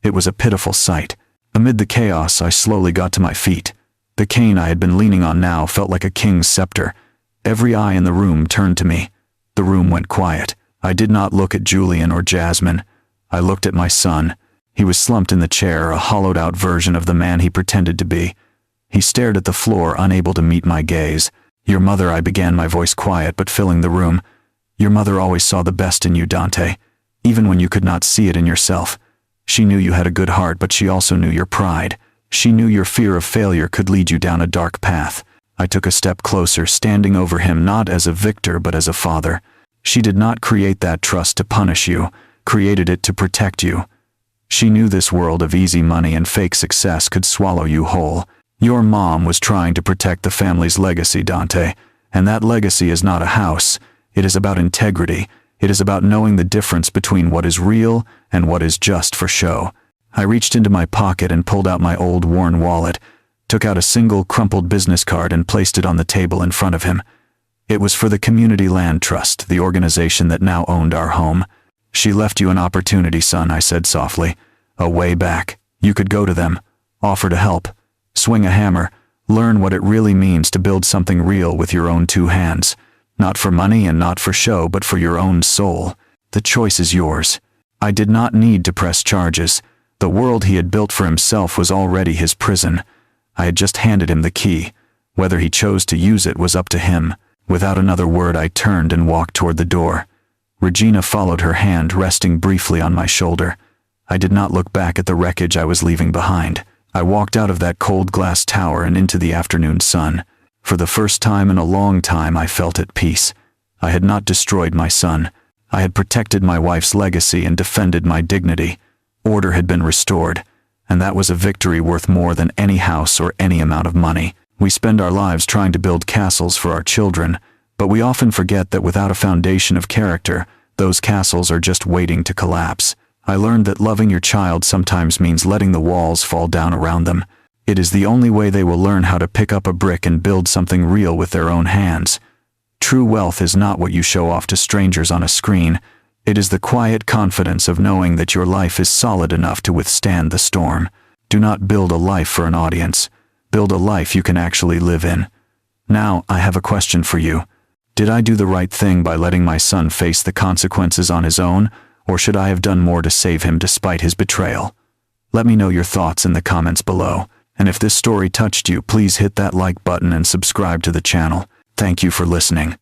It was a pitiful sight. Amid the chaos, I slowly got to my feet. The cane I had been leaning on now felt like a king's scepter. Every eye in the room turned to me. The room went quiet. I did not look at Julian or Jasmine. I looked at my son. He was slumped in the chair, a hollowed-out version of the man he pretended to be. He stared at the floor, unable to meet my gaze. "Your mother," I began, my voice quiet but filling the room. "Your mother always saw the best in you, Dante, even when you could not see it in yourself. She knew you had a good heart, but she also knew your pride. She knew your fear of failure could lead you down a dark path." I took a step closer, standing over him not as a victor but as a father. "She did not create that trust to punish you, created it to protect you. She knew this world of easy money and fake success could swallow you whole. Your mom was trying to protect the family's legacy, Dante, and that legacy is not a house. It is about integrity. It is about knowing the difference between what is real and what is just for show." I reached into my pocket and pulled out my old worn wallet, took out a single crumpled business card and placed it on the table in front of him. It was for the Community Land Trust, the organization that now owned our home. "She left you an opportunity, son," I said softly. "A way back. You could go to them, offer to help, swing a hammer, learn what it really means to build something real with your own two hands. Not for money and not for show, but for your own soul. The choice is yours." I did not need to press charges. The world he had built for himself was already his prison. I had just handed him the key. Whether he chose to use it was up to him. Without another word, I turned and walked toward the door. Regina followed, her hand resting briefly on my shoulder. I did not look back at the wreckage I was leaving behind. I walked out of that cold glass tower and into the afternoon sun. For the first time in a long time, I felt at peace. I had not destroyed my son. I had protected my wife's legacy and defended my dignity. Order had been restored, and that was a victory worth more than any house or any amount of money. We spend our lives trying to build castles for our children, but we often forget that without a foundation of character, those castles are just waiting to collapse. I learned that loving your child sometimes means letting the walls fall down around them. It is the only way they will learn how to pick up a brick and build something real with their own hands. True wealth is not what you show off to strangers on a screen. It is the quiet confidence of knowing that your life is solid enough to withstand the storm. Do not build a life for an audience. Build a life you can actually live in. Now, I have a question for you. Did I do the right thing by letting my son face the consequences on his own, or should I have done more to save him despite his betrayal? Let me know your thoughts in the comments below. And if this story touched you, please hit that like button and subscribe to the channel. Thank you for listening.